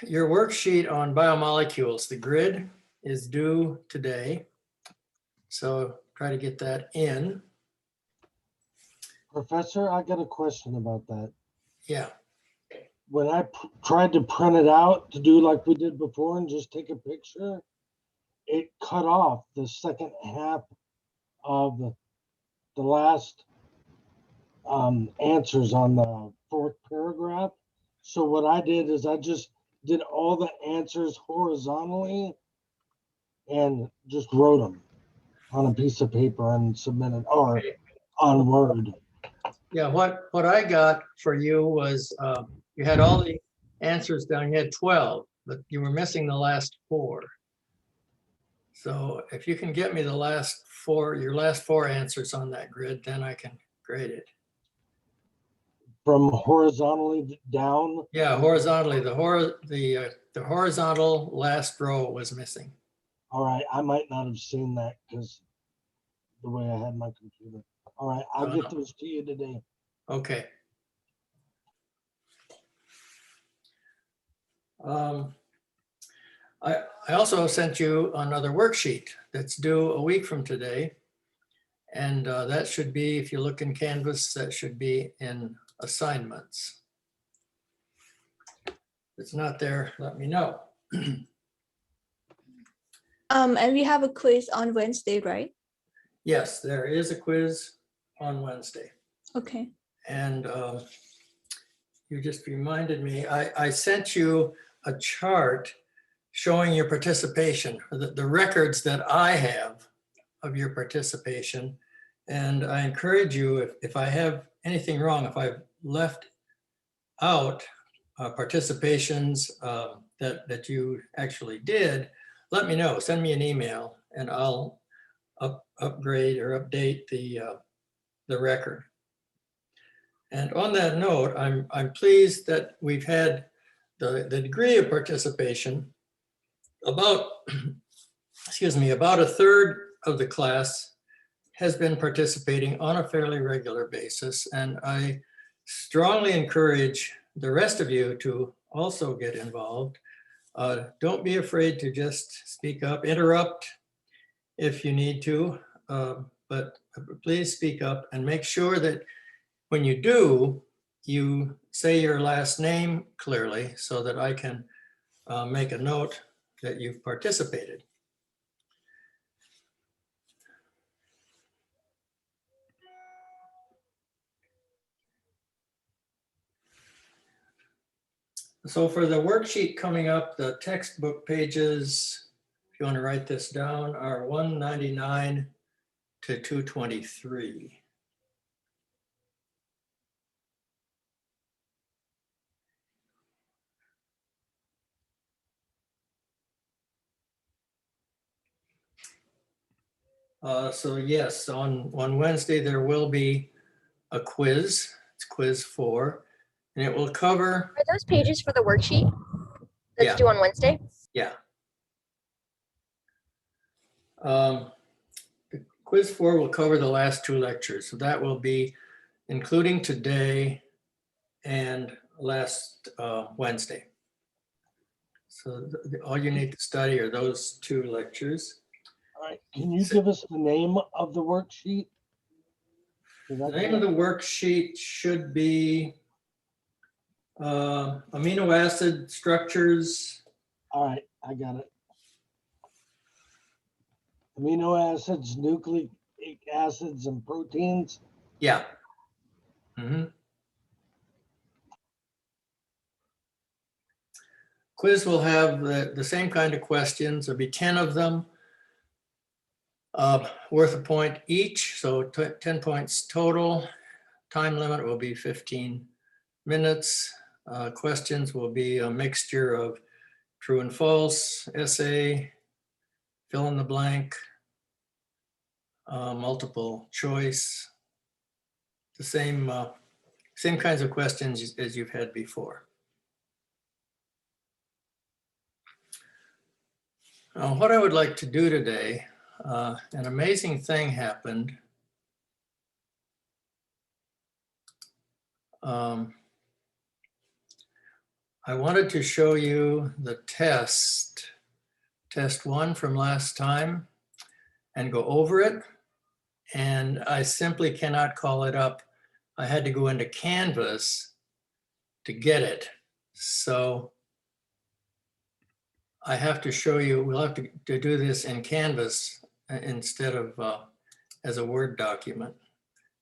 your worksheet on biomolecules, the grid is due today. So try to get that in. Professor, I got a question about that. Yeah. When I tried to print it out to do like we did before and just take a picture, it cut off the second half of the last answers on the fourth paragraph. So what I did is I just did all the answers horizontally and just wrote them on a piece of paper and submitted, or on Word. Yeah, what I got for you was you had all the answers down. You had 12, but you were missing the last 4. So if you can get me the last 4, your last 4 answers on that grid, then I can grade it. From horizontally down? Yeah, horizontally. The horizontal last row was missing. All right, I might not have seen that because the way I had my computer. All right, I'll get those to you today. Okay. I also sent you another worksheet that's due a week from today. And that should be, if you look in Canvas, that should be in assignments. If it's not there, let me know. And we have a quiz on Wednesday, right? Yes, there is a quiz on Wednesday. Okay. And you just reminded me, I sent you a chart showing your participation, the records that I have of your participation. And I encourage you, if I have anything wrong, if I've left out participations that you actually did, let me know. Send me an email and I'll upgrade or update the record. And on that note, I'm pleased that we've had the degree of participation. About, excuse me, about a third of the class has been participating on a fairly regular basis. And I strongly encourage the rest of you to also get involved. Don't be afraid to just speak up, interrupt if you need to, but please speak up and make sure that when you do, you say your last name clearly so that I can make a note that you've participated. So for the worksheet coming up, the textbook pages, if you want to write this down, are 199 to 223. So yes, on Wednesday, there will be a quiz. It's quiz 4, and it will cover. Are those pages for the worksheet that's Yeah. due on Wednesday? Yeah. The quiz 4 will cover the last 2 lectures. So that will be including today and last Wednesday. So all you need to study are those 2 lectures. All right, can you give us the name of the worksheet? The name of the worksheet should be amino acid structures. All right, I got it. Amino acids, nucleic acids, and proteins. Yeah. Mm-hmm. Quiz will have the same kind of questions. There'll be 10 of them, worth a point each. So 10 points total. Time limit will be 15 minutes. Questions will be a mixture of true and false, essay, fill in the blank, multiple choice, the same kinds of questions as you've had before. What I would like to do today, an amazing thing happened. I wanted to show you the test 1 from last time, and go over it. And I simply cannot call it up. I had to go into Canvas to get it. So I have to show you, we'll have to do this in Canvas instead of as a Word document.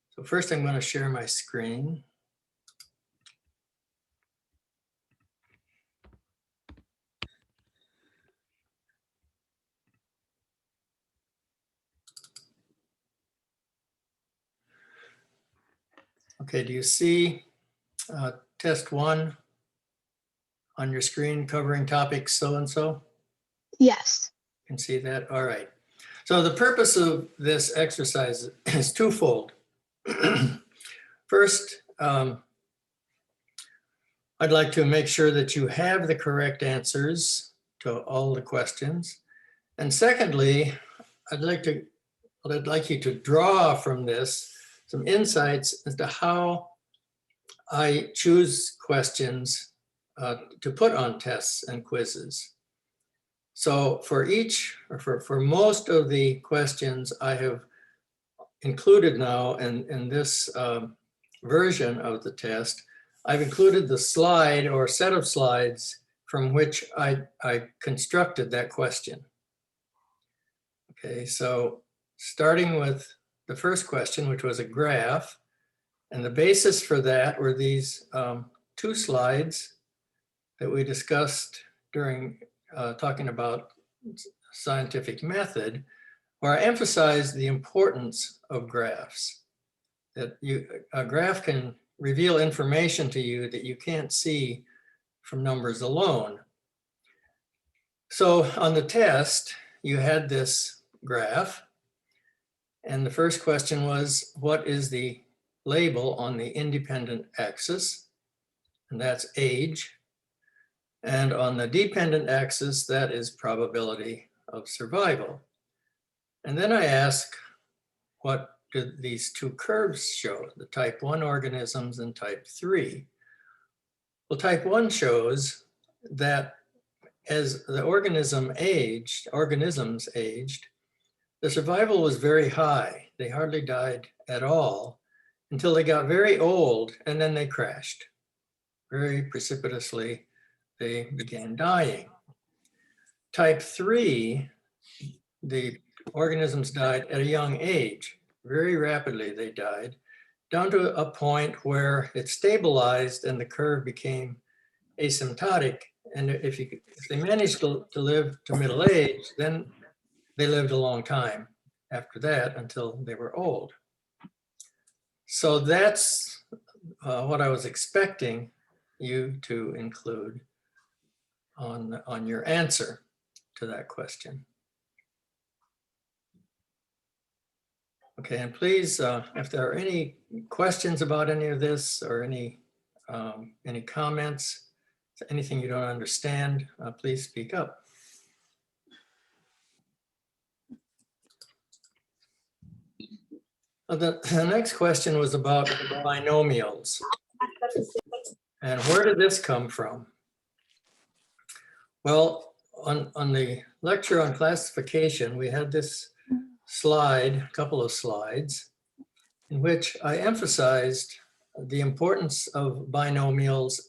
So first I'm going to share my screen. Okay, do you see test 1 on your screen covering topic so-and-so? Yes. You can see that? All right. So the purpose of this exercise is twofold. First, I'd like to make sure that you have the correct answers to all the questions. And secondly, I'd like you to draw from this some insights as to how I choose questions to put on tests and quizzes. So for most of the questions I have included now in this version of the test, I've included the slide or set of slides from which I constructed that question. Okay, so starting with the first question, which was a graph, and the basis for that were these 2 slides that we discussed during talking about scientific method, where I emphasized the importance of graphs. That a graph can reveal information to you that you can't see from numbers alone. So on the test, you had this graph, and the first question was, what is the label on the independent axis? And that's age. And on the dependent axis, that is probability of survival. And then I ask, what do these 2 curves show, the type 1 organisms and type 3? Well, type 1 shows that as the organisms aged, the survival was very high. They hardly died at all until they got very old, and then they crashed. Very precipitously, they began dying. Type 3, the organisms died at a young age. Very rapidly they died, down to a point where it stabilized and the curve became asymptotic. And if they managed to live to middle age, then they lived a long time after that until they were old. So that's what I was expecting you to include on your answer to that question. Okay, and please, if there are any questions about any of this or any comments, anything you don't understand, please speak up. The next question was about binomials. And where did this come from? Well, on the lecture on classification, we had this slide, a couple of slides, in which I emphasized the importance of binomials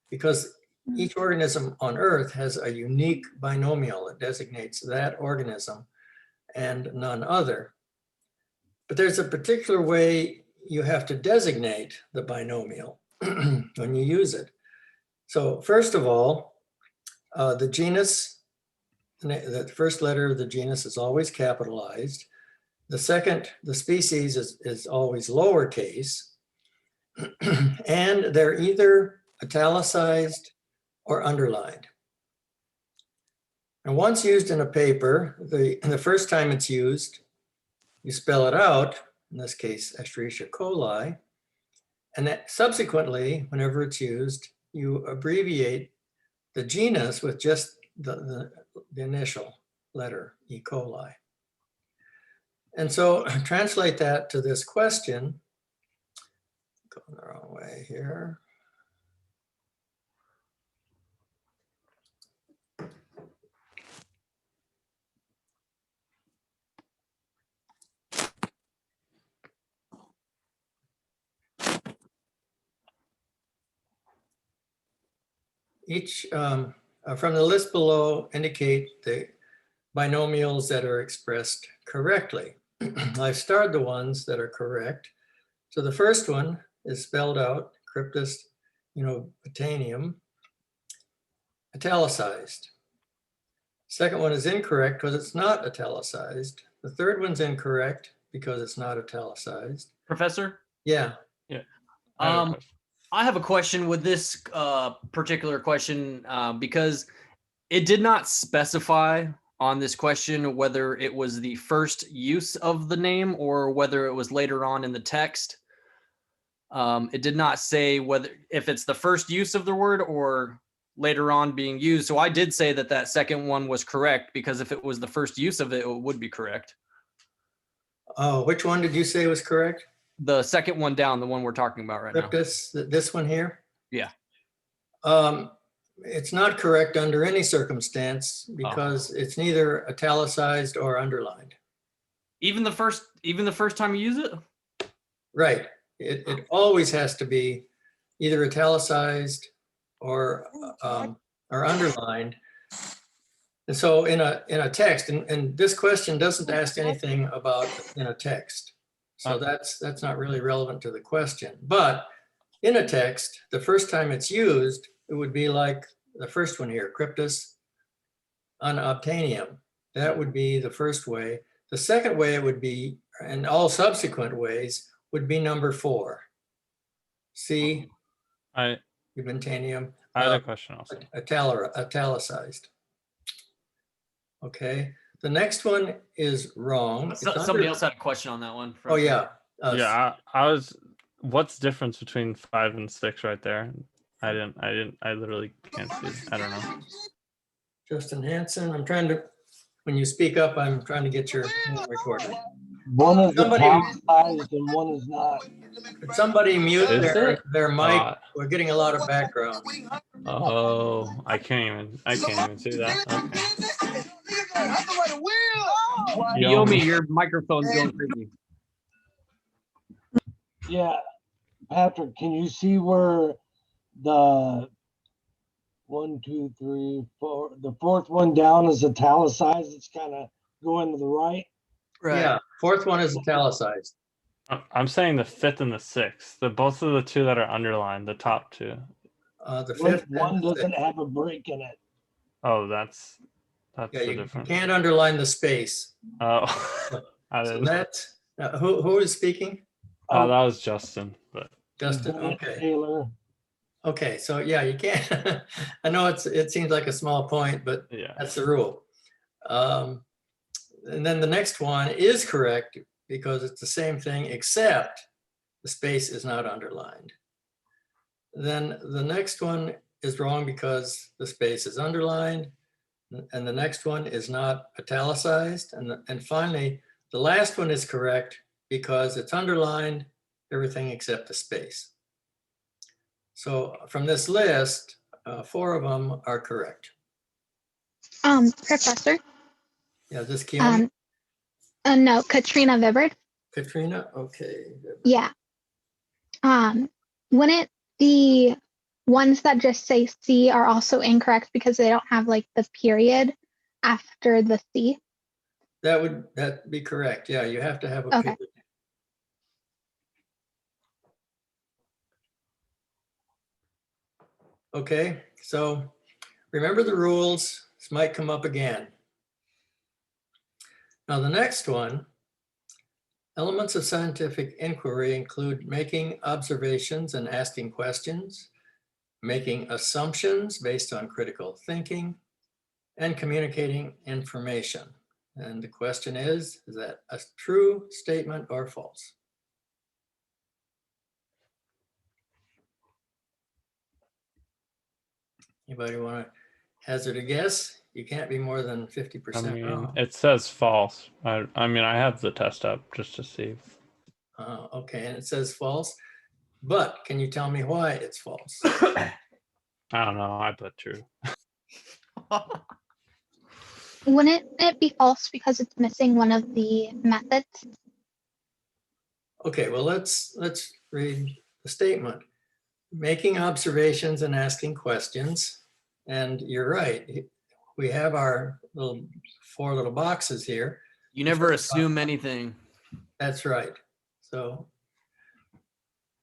because each organism on Earth has a unique binomial that designates that organism and none other. But there's a particular way you have to designate the binomial when you use it. So first of all, the genus, the first letter of the genus is always capitalized. The species is always lowercase. And they're either italicized or underlined. And once used in a paper, the first time it's used, you spell it out, in this case, Escherichia coli, and that subsequently, whenever it's used, you abbreviate the genus with just the initial letter, E. coli. And so translate that to this question, going the wrong way here. each, from the list below, indicate the binomials that are expressed correctly. I've starred the ones that are correct. So the first one is spelled out, Cryptus, botanium, italicized. Second one is incorrect because it's not italicized. The third one's incorrect because it's not italicized. Professor? Yeah. Yeah. I have a question. I have a question with this particular question because it did not specify on this question whether it was the first use of the name or whether it was later on in the text. It did not say whether if it's the first use of the word or later on being used. So I did say that that second one was correct because if it was the first use of it, it would be correct. Oh, which one did you say was correct? The second one down, the one we're talking about right now. Cryptus, this one here? Yeah. It's not correct under any circumstance because it's neither italicized or underlined. Even the first time you use it? Right. It always has to be either italicized or underlined. And so in a text, and this question doesn't ask anything about in a text. So that's not really relevant to the question. But in a text, the first time it's used, it would be like the first one here, Cryptus unobtainium. That would be the first way. The second way it would be, and all subsequent ways, would be number 4. C, I ubentanium, had a question also. italicized. Okay, the next one is wrong. It's Somebody else had a question on that one. Oh, yeah. Yeah, I was. What's the difference between 5 and 6 right there? I literally can't see. I don't know. Justin Hansen, I'm trying to, when you speak up, I'm trying to get your name recorded. One is Somebody- italicized and one is not. Could somebody mute Is their mic? Uh, We're getting a lot of background. Oh, I can't even see that. Okay. Yomi, your microphone's going crazy. Yeah, Patrick, can you see where the 1, 2, 3, 4, the fourth one down is italicized? It's kind of going to the right. Yeah, fourth one is italicized. I'm saying the 5th and the 6th. Both of the two that are underlined, the top two. The One, fifth. one and the doesn't sixth. have a break in it. Oh, that's Yeah, the you difference. can't underline the space. Oh, I So didn't. that's, who is speaking? Oh, that was Justin. But Justin, Bennett okay. Taylor. Okay, so yeah, you can't, I know it seems like a small point, but yeah, that's the rule. And then the next one is correct because it's the same thing, except the space is not underlined. Then the next one is wrong because the space is underlined. And the next one is not italicized. And finally, the last one is correct because it's underlined, everything except the space. So from this list, 4 of them are correct. Professor. Yeah, this Keone? No, Katrina Vibert. Katrina? Okay. Yeah. Wouldn't the ones that just say C are also incorrect because they don't have like the period after the C? That'd be correct. Yeah, you have to have a Okay. period. Okay, so remember the rules. This might come up again. Now the next one, elements of scientific inquiry include making observations and asking questions, making assumptions based on critical thinking, and communicating information. And the question is that a true statement or false? Anybody want to hazard a guess? You can't be more than 50% I mean, wrong. it says false. I mean, I have the test up just to see. Okay, and it says false, but can you tell me why it's false? I don't know. I put true. Wouldn't it be false because it's missing one of the methods? Okay, well, let's read the statement. Making observations and asking questions. And you're right. We have our four little boxes here. You never assume anything. That's right. So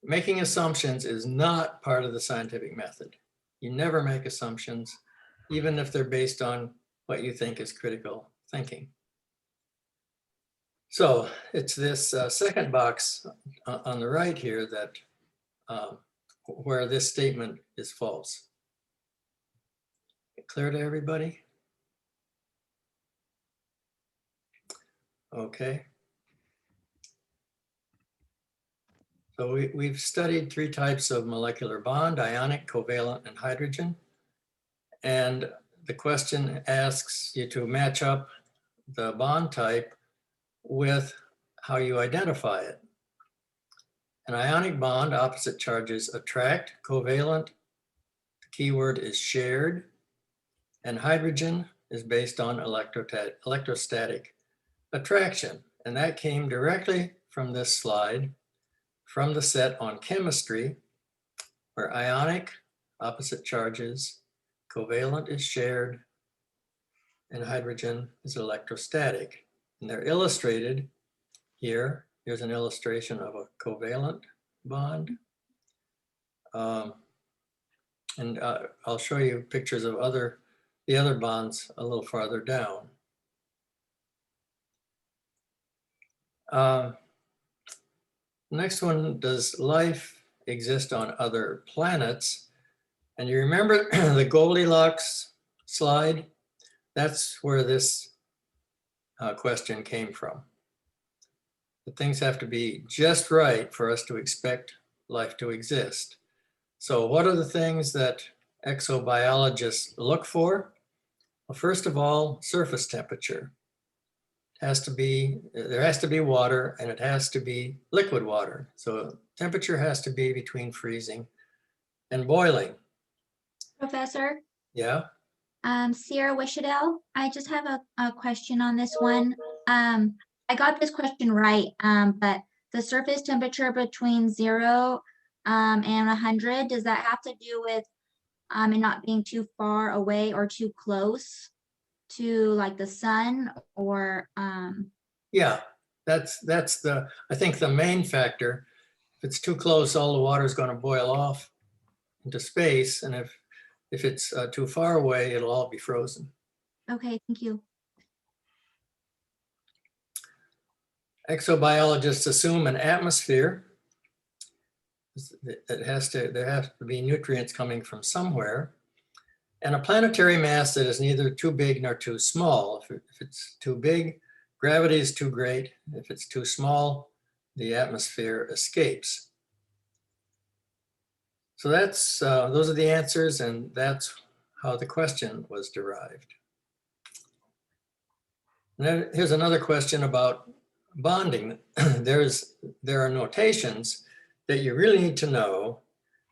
making assumptions is not part of the scientific method. You never make assumptions, even if they're based on what you think is critical thinking. So it's this second box on the right here that where this statement is false. Clear to everybody? Okay. So we've studied three types of molecular bond: ionic, covalent, and hydrogen. And the question asks you to match up the bond type with how you identify it. An ionic bond, opposite charges attract. Covalent, the keyword is shared. And hydrogen is based on electrostatic attraction. And that came directly from this slide, from the set on chemistry, where ionic, opposite charges, covalent is shared, and hydrogen is electrostatic. And they're illustrated here. Here's an illustration of a covalent bond. And I'll show you pictures of the other bonds a little farther down. Next one, does life exist on other planets? And you remember the Goldilocks slide? That's where this question came from. But things have to be just right for us to expect life to exist. So what are the things that exobiologists look for? Well, first of all, surface temperature. There has to be water, and it has to be liquid water. So temperature has to be between freezing and boiling. Professor, Yeah, Sierra Wishadell, I just have a question on this one. I got this question right, but the surface temperature between 0 and 100, does that have to do with it not being too far away or too close to like the sun, or yeah, that's I think the main factor. If it's too close, all the water is going to boil off into space, and if it's too far away, it'll all be frozen. okay, thank you. Exobiologists assume an atmosphere. There has to be nutrients coming from somewhere, and a planetary mass that is neither too big nor too small. If it's too big, gravity is too great. If it's too small, the atmosphere escapes. So that's those are the answers, and that's how the question was derived. And then here's another question about bonding. There are notations that you really need to know,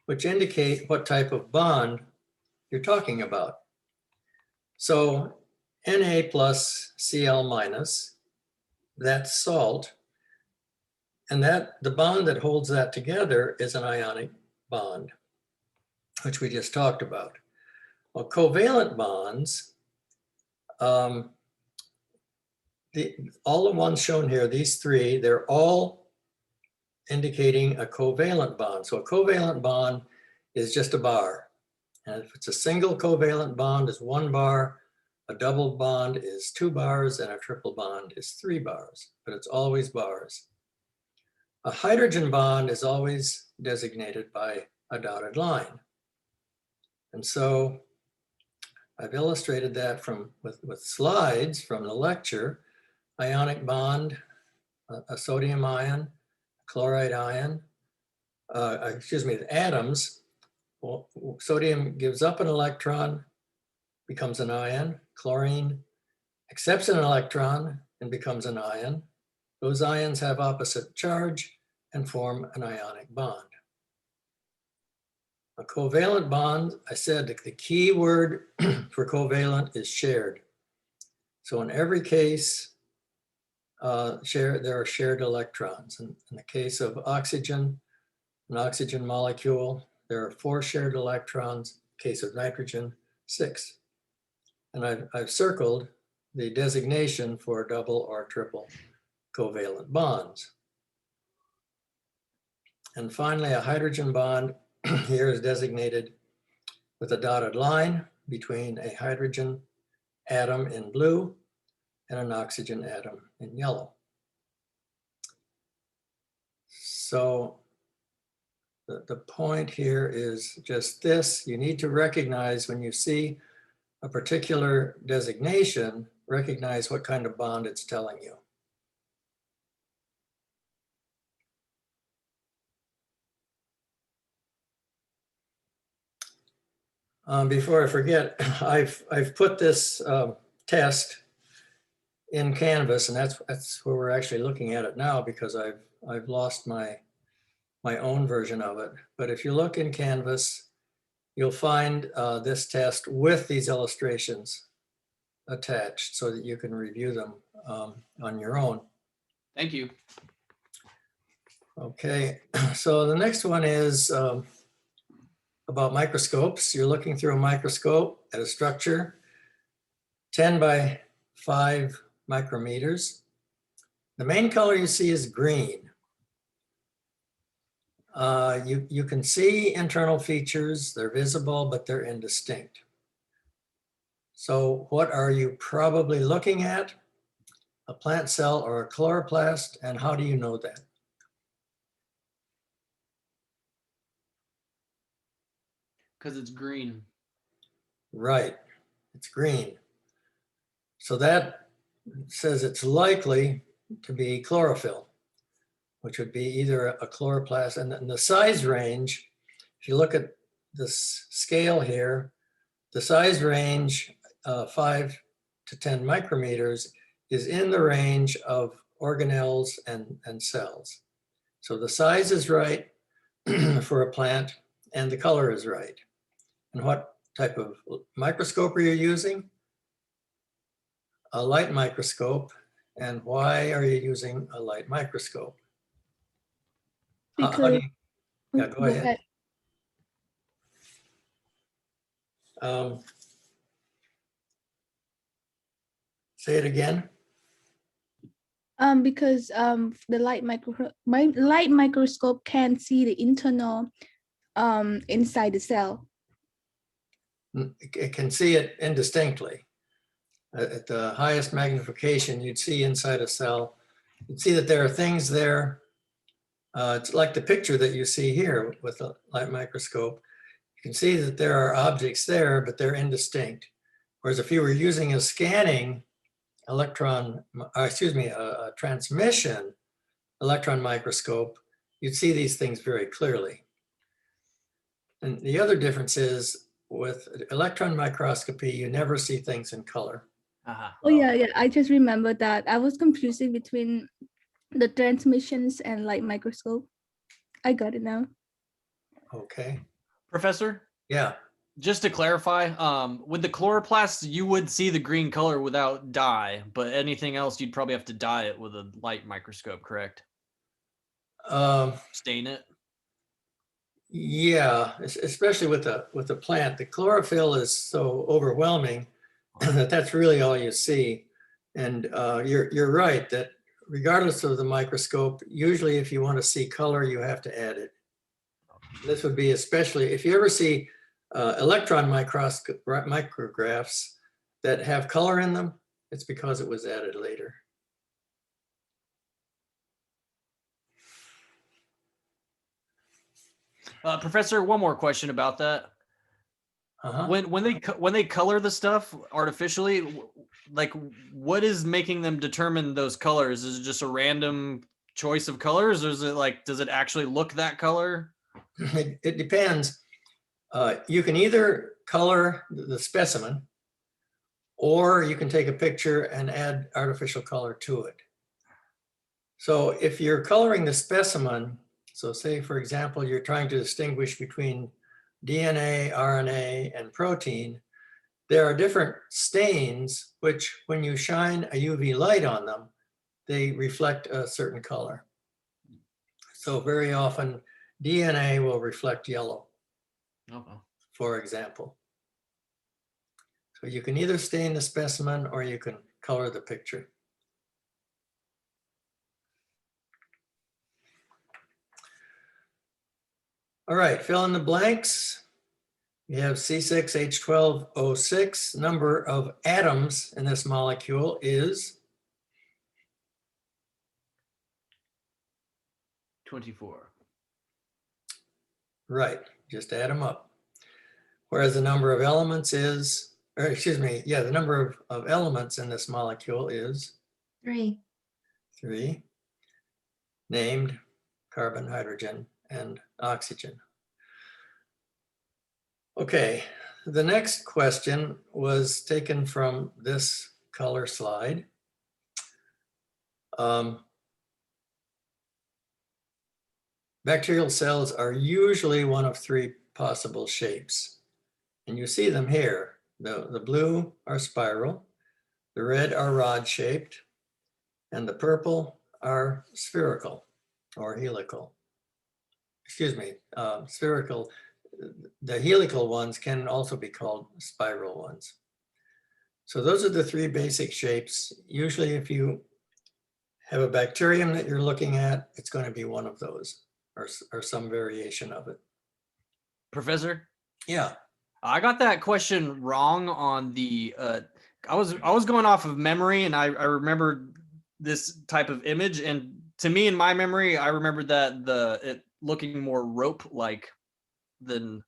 which indicate what type of bond you're talking about. So Na plus Cl minus, that's salt. And the bond that holds that together is an ionic bond, which we just talked about. Well, covalent bonds, all the ones shown here, these three, they're all indicating a covalent bond. So a covalent bond is just a bar. And if it's a single covalent bond, is 1 bar, a double bond is 2 bars, and a triple bond is 3 bars, but it's always bars. A hydrogen bond is always designated by a dotted line. And so I've illustrated that with slides from the lecture. Ionic bond, a sodium ion, chloride ion, the atoms. Well, sodium gives up an electron, becomes an ion. Chlorine accepts an electron and becomes an ion. Those ions have opposite charge and form an ionic bond. A covalent bond, I said the key word for covalent is shared. So in every case, there are shared electrons. In the case of oxygen, an oxygen molecule, there are 4 shared electrons. In the case of nitrogen, 6. And I've circled the designation for double or triple covalent bonds. And finally, a hydrogen bond here is designated with a dotted line between a hydrogen atom in blue and an oxygen atom in yellow. So the point here is just this: you need to recognize when you see a particular designation, recognize what kind of bond it's telling you. Before I forget, I've put this test in Canvas, and that's where we're actually looking at it now, because I've lost my own version of it. But if you look in Canvas, you'll find this test with these illustrations attached so that you can review them on your own. Thank you. Okay, so the next one is about microscopes. You're looking through a microscope at a structure 10 by 5 micrometers. The main color you see is green. You can see internal features, they're visible, but they're indistinct. So what are you probably looking at? A plant cell or a chloroplast, and how do you know that? Because it's green. Right, it's green. So that says it's likely to be chlorophyll, which would be either a chloroplast. And the size range, if you look at this scale here, the size range 5 to 10 micrometers is in the range of organelles and cells. So the size is right for a plant and the color is right. And what type of microscope are you using? A light microscope. And why are you using a light microscope? How do Because you, yeah, go ahead. Say it again. Because the light microscope can see the internal inside the cell. It can see it indistinctly. At the highest magnification, you'd see inside a cell. You'd see that there are things there. It's like the picture that you see here with a light microscope. You can see that there are objects there, but they're indistinct. Whereas if you were using a scanning a transmission electron microscope, you'd see these things very clearly. And the other difference is with electron microscopy, you never see things in color. Oh yeah, I just remember that. I was confusing between the transmissions and light microscope. I got it now. Okay. Professor, Yeah. just to clarify, with the chloroplasts, you would see the green color without dye, but anything else, you'd probably have to dye it with a light microscope, correct? Stain it. Yeah, especially with a plant. The chlorophyll is so overwhelming that that's really all you see. And you're right that regardless of the microscope, usually if you want to see color, you have to add it. This would be especially if you ever see electron micrographs that have color in them, it's because it was added later. Professor, one more question about that. When they color the stuff artificially, like what is making them determine those colors? Is it just a random choice of colors, or is it like, does it actually look that color? It depends. You can either color the specimen, or you can take a picture and add artificial color to it. So if you're coloring the specimen, so say for example, you're trying to distinguish between DNA, RNA, and protein, there are different stains which when you shine a UV light on them, they reflect a certain color. So very often DNA will reflect yellow, for example. So you can either stain the specimen or you can color the picture. All right, fill in the blanks. We have C6H12O6. Number of atoms in this molecule is 24. right. Just add them up. Whereas the number of elements is, or excuse me, yeah, the number of elements in this molecule is 3. 3, named carbon, hydrogen, and oxygen. Okay, the next question was taken from this color slide. Bacterial cells are usually one of 3 possible shapes. And you see them here. The blue are spiral, the red are rod-shaped, and the purple are spherical or helical. Excuse me, spherical. The helical ones can also be called spiral ones. So those are the 3 basic shapes. Usually if you have a bacterium that you're looking at, it's going to be one of those or some variation of it. Professor, Yeah. I got that question wrong on the I was going off of memory, and I remembered this type of image, and to me in my memory I remembered that it looking more rope like than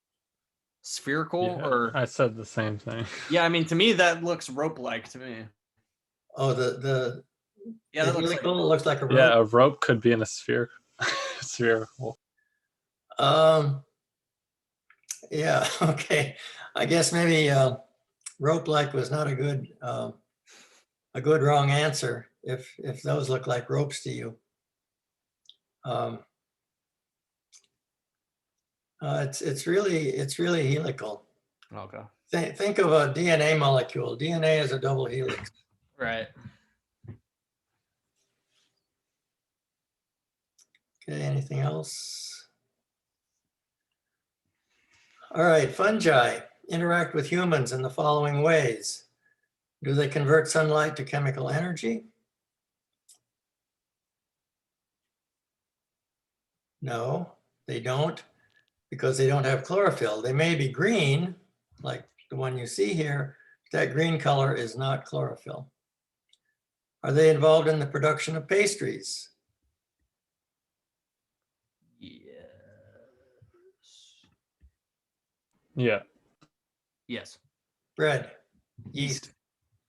spherical. Yeah, or I said the same thing. yeah, I mean, to me that looks rope like to me. Oh, the Yeah, that looks like helical looks like a rope. Yeah, a rope could be in a sphere. Spherical. Yeah, okay. I guess maybe rope-like was not a good wrong answer if those look like ropes to you. It's really helical. okay. Think of a DNA molecule. DNA is a double helix. Right. Okay, anything else? All right, fungi interact with humans in the following ways. Do they convert sunlight to chemical energy? No, they don't, because they don't have chlorophyll. They may be green, like the one you see here. That green color is not chlorophyll. Are they involved in the production of pastries? Yes. Yeah. Yes. Bread, Yeast. yeast.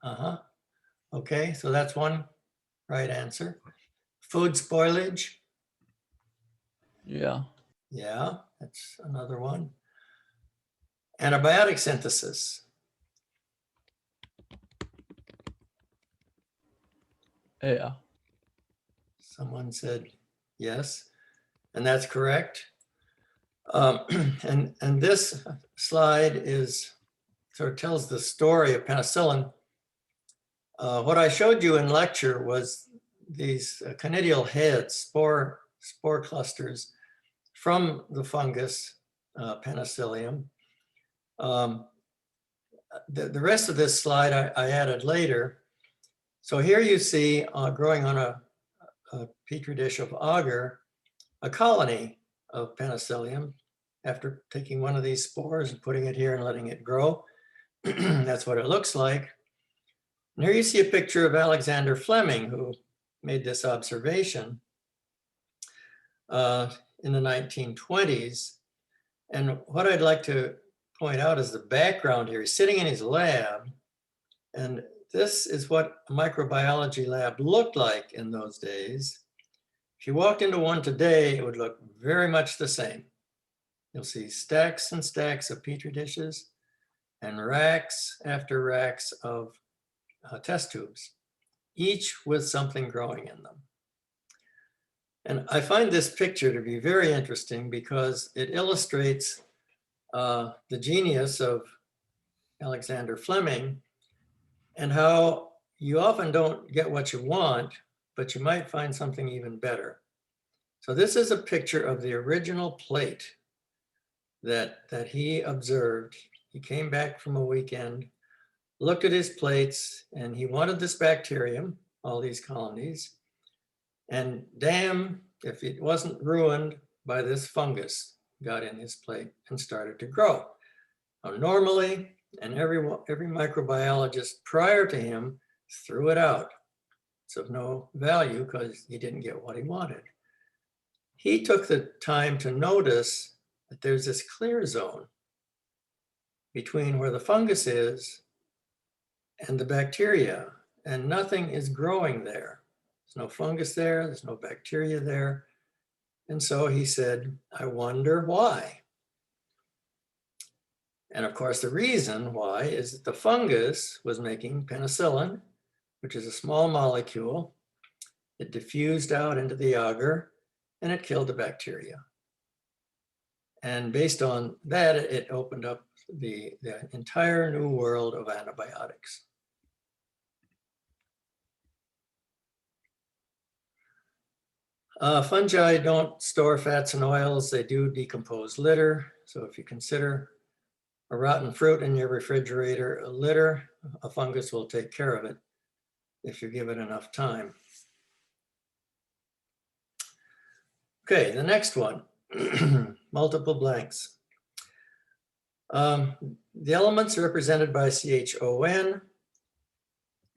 Uh-huh. Okay, so that's one right answer. Food spoilage. Yeah. Yeah, that's another one. Antibiotic synthesis. Yeah. Someone said yes, and that's correct. And this slide sort of tells the story of penicillin. What I showed you in lecture was these conidial heads, spore clusters from the fungus Penicillium. The rest of this slide I added later. So here you see growing on a petri dish of agar, a colony of Penicillium after taking one of these spores and putting it here and letting it grow. That's what it looks like. And here you see a picture of Alexander Fleming, who made this observation in the 1920s. And what I'd like to point out is the background here. He's sitting in his lab, and this is what a microbiology lab looked like in those days. If you walked into one today, it would look very much the same. You'll see stacks and stacks of petri dishes and racks after racks of test tubes, each with something growing in them. And I find this picture to be very interesting because it illustrates the genius of Alexander Fleming and how you often don't get what you want, but you might find something even better. So this is a picture of the original plate that he observed. He came back from a weekend looked at his plates, and he wanted this bacterium, all these colonies, and damn if it wasn't ruined by this fungus got in his plate and started to grow. Now, normally, and every microbiologist prior to him threw it out. It's of no value because he didn't get what he wanted. He took the time to notice that there's this clear zone between where the fungus is and the bacteria, and nothing is growing there. There's no fungus there, there's no bacteria there. And so he said, I wonder why. And of course, the reason why is that the fungus was making penicillin, which is a small molecule. It diffused out into the agar and it killed the bacteria. And based on that, it opened up the entire new world of antibiotics. Fungi don't store fats and oils. They do decompose litter. So if you consider a rotten fruit in your refrigerator a litter, a fungus will take care of it if you give it enough time. Okay, the next one, multiple blanks. The elements represented by CHON,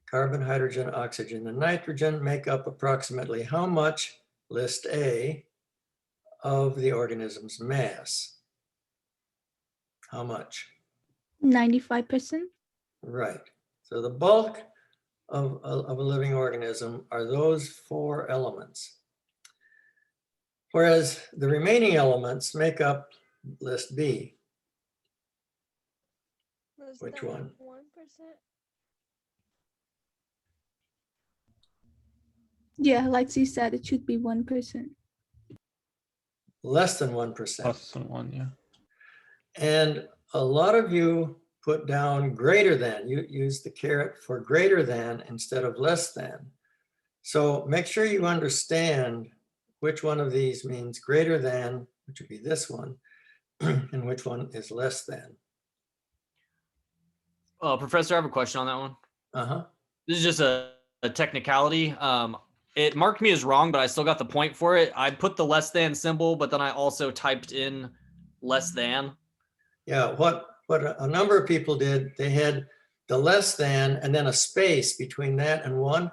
carbon, hydrogen, oxygen, and nitrogen, make up approximately how much, list A, of the organism's mass? How much? 95%. Right. So the bulk of a living organism are those 4 elements. Whereas the remaining elements make up list B. Which one? 1%. Yeah, like she said, it should be 1%. Less than 1%. Less than 1, yeah. And a lot of you put down greater than. You use the caret for greater than instead of less than. So make sure you understand which one of these means greater than, which would be this one, and which one is less than. Professor, I have a question on that one. Uh-huh. This is just a technicality. It marked me as wrong, but I still got the point for it. I put the less than symbol, but then I also typed in less than. Yeah, what a number of people did, they had the less than and then a space between that and 1.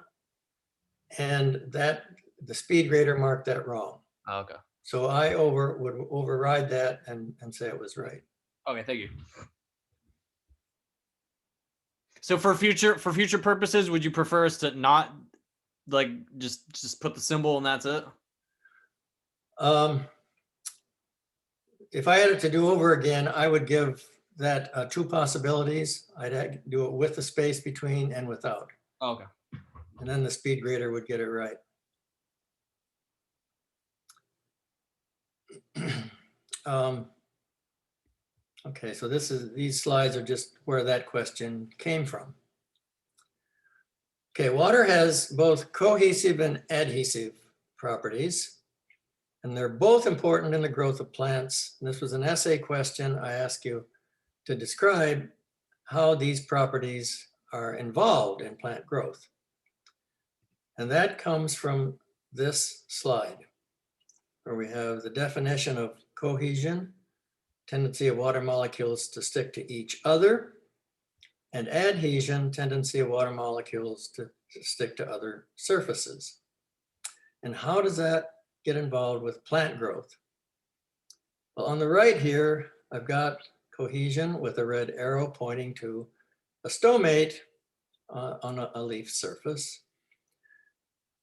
And that the speed grader marked that wrong. Oh, okay. So I would override that and say it was right. Okay, thank you. So for future purposes, would you prefer us to not like just put the symbol and that's it? If I had it to do over again, I would give that 2 possibilities. I'd do it with the space between and without. Oh, okay. And then the speed grader would get it right. Okay, so these slides are just where that question came from. Okay, water has both cohesive and adhesive properties, and they're both important in the growth of plants. And this was an essay question. I asked you to describe how these properties are involved in plant growth. And that comes from this slide, where we have the definition of cohesion, tendency of water molecules to stick to each other, and adhesion, tendency of water molecules to stick to other surfaces. And how does that get involved with plant growth? Well, on the right here, I've got cohesion with a red arrow pointing to a stomate on a leaf surface.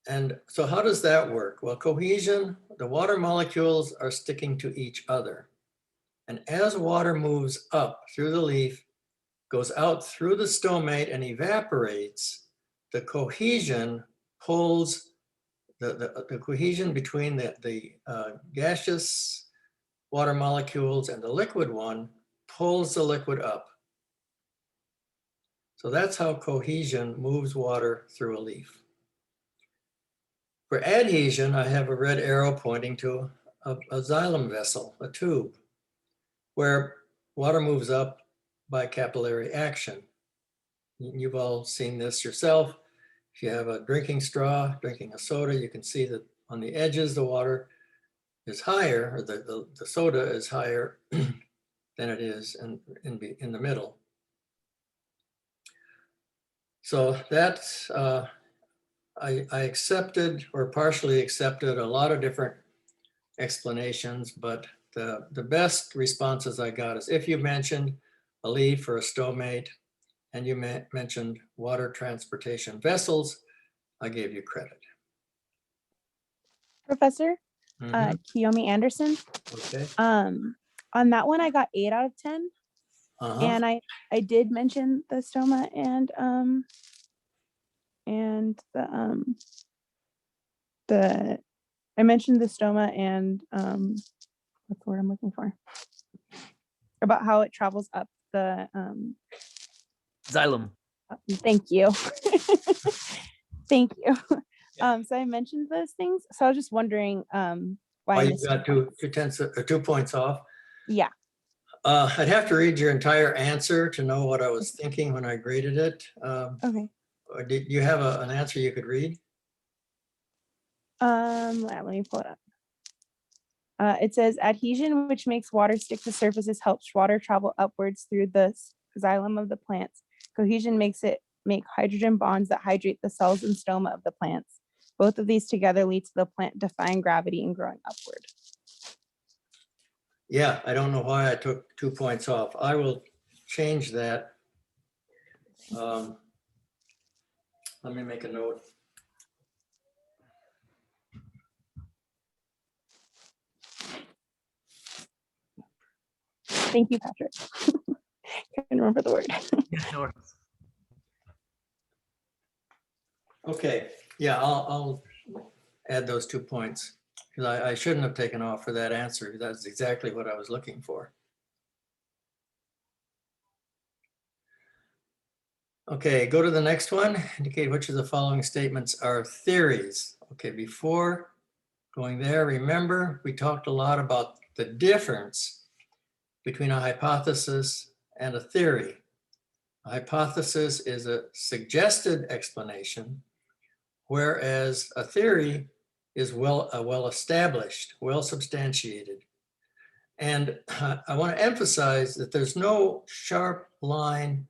And so how does that work? Well, cohesion, the water molecules are sticking to each other. And as water moves up through the leaf, goes out through the stomate and evaporates, the cohesion pulls the cohesion between the gaseous water molecules and the liquid one pulls the liquid up. So that's how cohesion moves water through a leaf. For adhesion, I have a red arrow pointing to a xylem vessel, a tube, where water moves up by capillary action. You've all seen this yourself. If you have a drinking straw, drinking a soda, you can see that on the edges, the water is higher, or the soda is higher than it is in the middle. So that's, I accepted or partially accepted a lot of different explanations, but the best responses I got is if you mentioned a leaf or a stomate and you mentioned water transportation vessels, I gave you credit. Professor Mhm. Kiyomi Anderson. Okay. On that one, I got 8 out of 10. And I did mention the stoma and I mentioned the stoma and what's the word I'm looking for? About how it travels up the Xylem. thank you. Thank you. So I mentioned those things. So I was just wondering why Why I you missed got 2 points off? Yeah. I'd have to read your entire answer to know what I was thinking when I graded it. Okay. Or did you have an answer you could read? Let me pull it up. It says adhesion, which makes water stick to surfaces, helps water travel upwards through the xylem of the plants. Cohesion makes it make hydrogen bonds that hydrate the cells and stoma of the plants. Both of these together lead to the plant defying gravity and growing upward. Yeah, I don't know why I took 2 points off. I will change that. Let me make a note. Thank you, Patrick. Can't remember the word. Okay, yeah, I'll add those 2 points because I shouldn't have taken off for that answer. That's exactly what I was looking for. Okay, go to the next one. Indicate which of the following statements are theories. Okay, before going there, remember we talked a lot about the difference between a hypothesis and a theory. A hypothesis is a suggested explanation, whereas a theory is well-established, well-substantiated. And I want to emphasize that there's no sharp line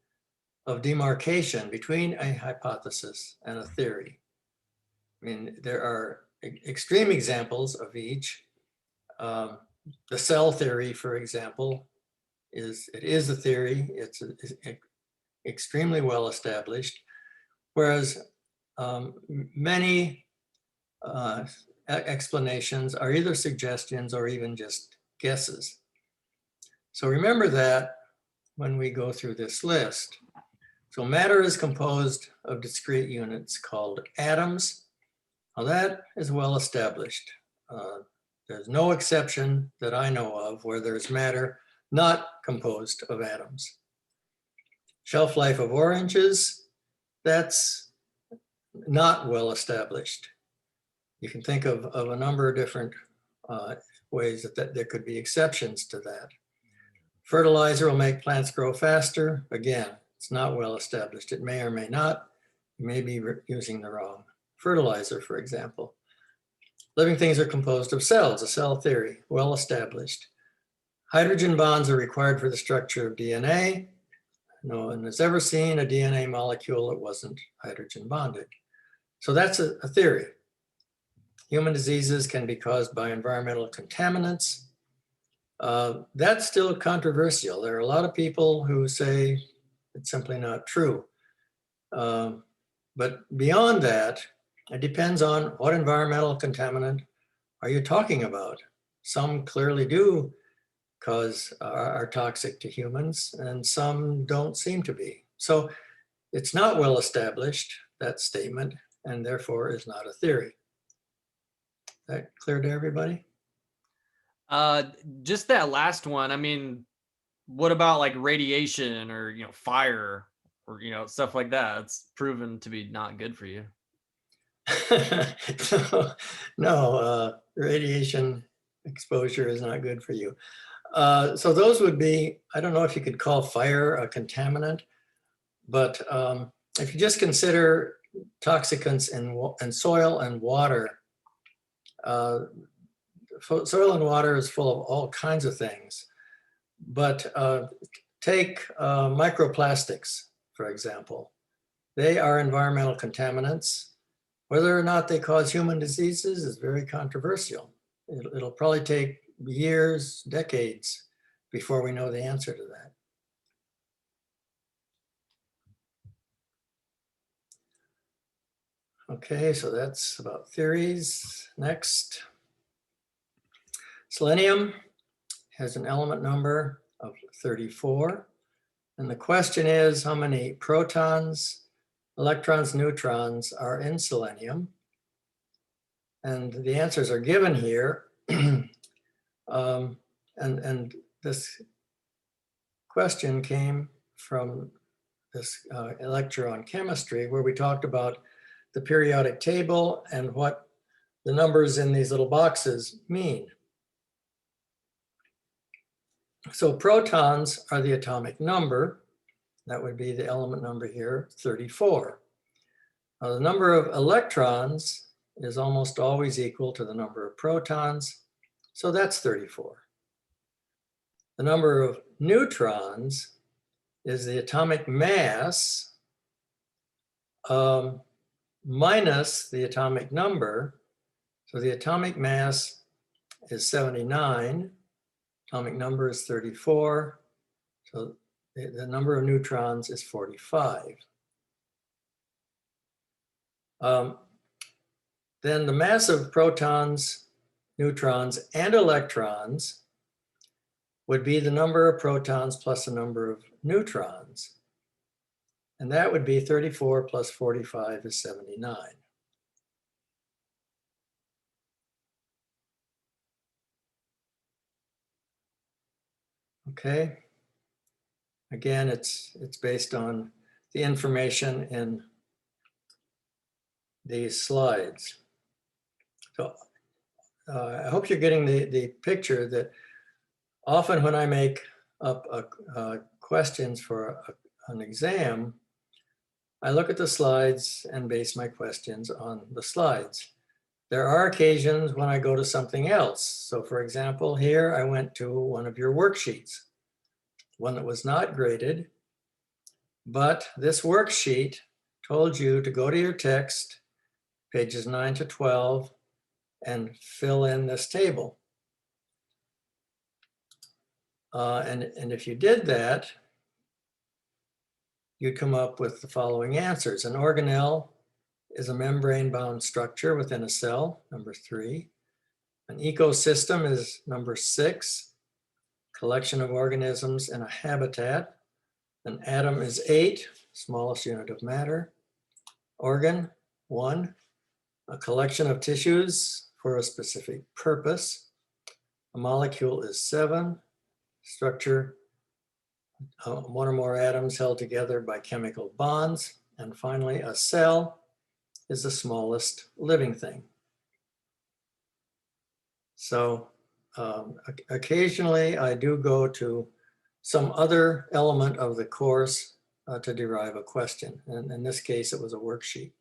of demarcation between a hypothesis and a theory. I mean, there are extreme examples of each. The cell theory, for example, is a theory. It's extremely well established, whereas many explanations are either suggestions or even just guesses. So remember that when we go through this list. So matter is composed of discrete units called atoms. Now that is well established. There's no exception that I know of where there's matter not composed of atoms. Shelf life of oranges, that's not well established. You can think of a number of different ways that there could be exceptions to that. Fertilizer will make plants grow faster. Again, it's not well established. It may or may not. You may be using the wrong fertilizer, for example. Living things are composed of cells, a cell theory, well established. Hydrogen bonds are required for the structure of DNA. No one has ever seen a DNA molecule that wasn't hydrogen bonded. So that's a theory. Human diseases can be caused by environmental contaminants. That's still controversial. There are a lot of people who say it's simply not true. But beyond that, it depends on what environmental contaminant are you talking about. Some clearly do are toxic to humans, and some don't seem to be. So it's not well established, that statement, and therefore is not a theory. Is that clear to everybody? Just that last one. I mean, what about like radiation or, you know, fire or, you know, stuff like that? It's proven to be not good for you. No, radiation exposure is not good for you. So those would be, I don't know if you could call fire a contaminant, But if you just consider toxicants in soil and water, soil and water is full of all kinds of things. But take microplastics, for example. They are environmental contaminants. Whether or not they cause human diseases is very controversial. It'll probably take years, decades before we know the answer to that. Okay, so that's about theories. Next. Selenium has an element number of 34. And the question is, how many protons, electrons, neutrons are in selenium? And the answers are given here. And this question came from this lecture on chemistry, where we talked about the periodic table and what the numbers in these little boxes mean. So protons are the atomic number. That would be the element number here, 34. Now, the number of electrons is almost always equal to the number of protons, so that's 34. The number of neutrons is the atomic mass minus the atomic number. So the atomic mass is 79, atomic number is 34, so the number of neutrons is 45. Then the mass of protons, neutrons, and electrons would be the number of protons plus the number of neutrons. And that would be 34 plus 45 is 79. Okay. Again, it's based on the information in these slides. So I hope you're getting the picture that often when I make up questions for an exam, I look at the slides and base my questions on the slides. There are occasions when I go to something else. So for example, here I went to one of your worksheets, one that was not graded, but this worksheet told you to go to your text, pages 9 to 12, and fill in this table. And if you did that, you'd come up with the following answers. An organelle is a membrane-bound structure within a cell, number 3. An ecosystem is number 6, collection of organisms in a habitat. An atom is 8, smallest unit of matter. Organ, 1, a collection of tissues for a specific purpose. A molecule is 7, structure, 1 or more atoms held together by chemical bonds. And finally, a cell is the smallest living thing. So occasionally I do go to some other element of the course to derive a question. And in this case, it was a worksheet.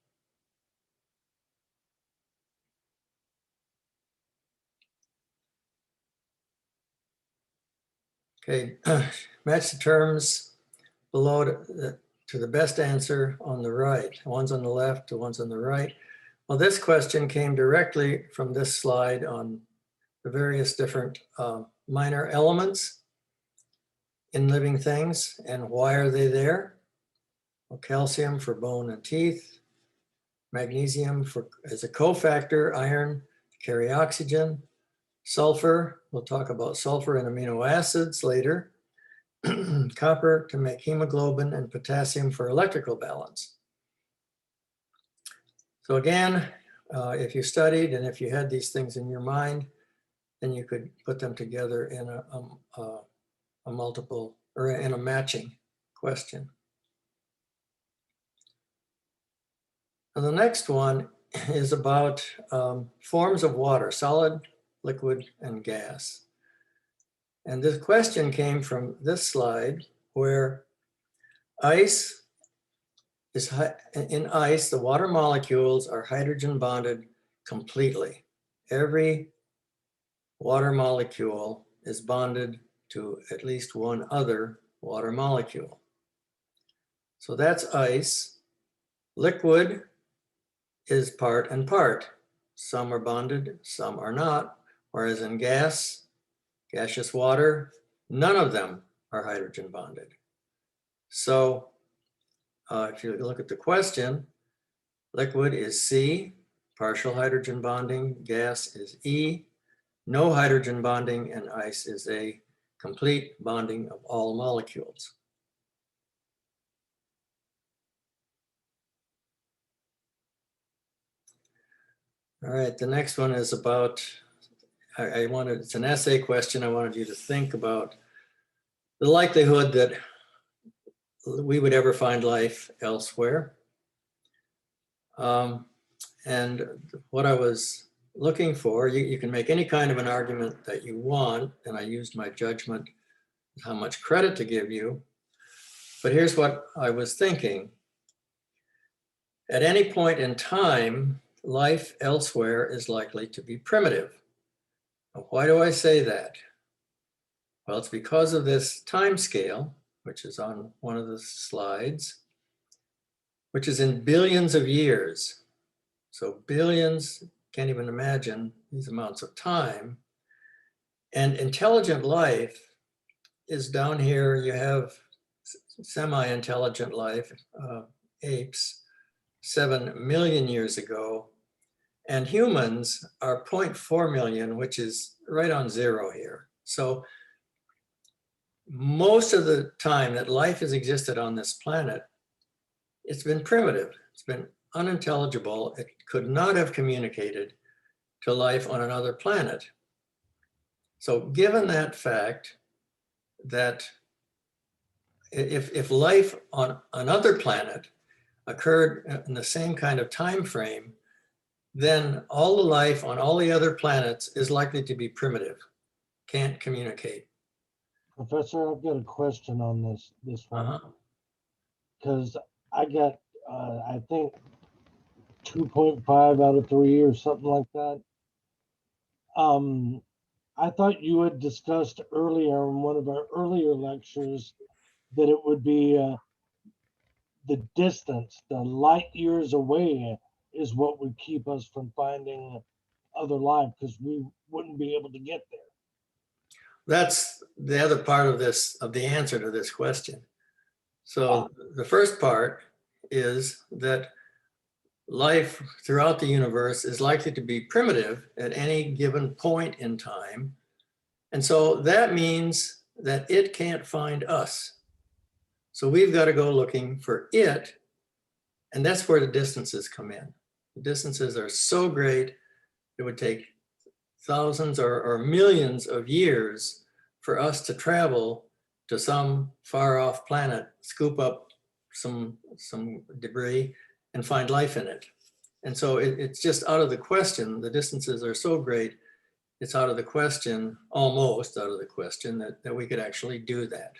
Okay, match the terms below to the best answer on the right. One's on the left, the one's on the right. Well, this question came directly from this slide on the various different minor elements in living things and why are they there? Well, calcium for bone and teeth, magnesium as a cofactor, iron to carry oxygen, sulfur, we'll talk about sulfur and amino acids later, copper to make hemoglobin, and potassium for electrical balance. So again, if you studied and if you had these things in your mind, then you could put them together in a multiple or in a matching question. And the next one is about forms of water, solid, liquid, and gas. And this question came from this slide where ice in ice, the water molecules are hydrogen bonded completely. Every water molecule is bonded to at least one other water molecule. So that's ice. Liquid is part and part. Some are bonded, some are not. Whereas in gaseous water, none of them are hydrogen bonded. So if you look at the question, liquid is C, partial hydrogen bonding, gas is E, no hydrogen bonding, and ice is a complete bonding of all molecules. All right, the next one is about, it's an essay question. I wanted you to think about the likelihood that we would ever find life elsewhere. And what I was looking for, you can make any kind of an argument that you want, and I used my judgment how much credit to give you. But here's what I was thinking. At any point in time, life elsewhere is likely to be primitive. Now, why do I say that? Well, it's because of this time scale, which is on one of the slides, which is in billions of years. So billions, can't even imagine these amounts of time. And intelligent life is down here. You have semi-intelligent life, apes, 7 million years ago. And humans are 0.4 million, which is right on zero here. So most of the time that life has existed on this planet, it's been primitive. It's been unintelligible. It could not have communicated to life on another planet. So given that fact, that if life on another planet occurred in the same kind of time frame, then all the life on all the other planets is likely to be primitive, can't communicate. Professor, I've got a question on this one. Uh-huh. Because I got, I think, 2.5 out of 3 or something like that. I thought you had discussed earlier in one of our earlier lectures that it would be the distance, the light years away is what would keep us from finding other life, because we wouldn't be able to get there. That's the other part of this, of the answer to this question. So the first part is that life throughout the universe is likely to be primitive at any given point in time. And so that means that it can't find us. So we've got to go looking for it. And that's where the distances come in. The distances are so great, it would take thousands or millions of years for us to travel to some far off planet, scoop up some debris and find life in it. And so it's just out of the question. The distances are so great, it's out of the question, almost out of the question, that we could actually do that.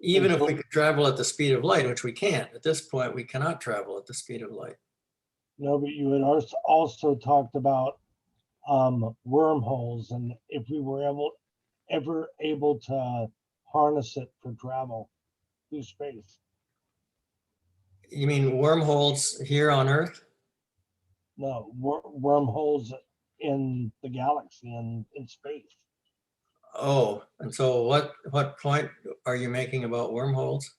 Even if we could travel at the speed of light, which we can't. At this point, we cannot travel at the speed of light. No, but you had also talked about wormholes, and if we were ever able to harness it for travel through space. You mean wormholes here on Earth? No, wormholes in the galaxy and in space. Oh, and so what point are you making about wormholes?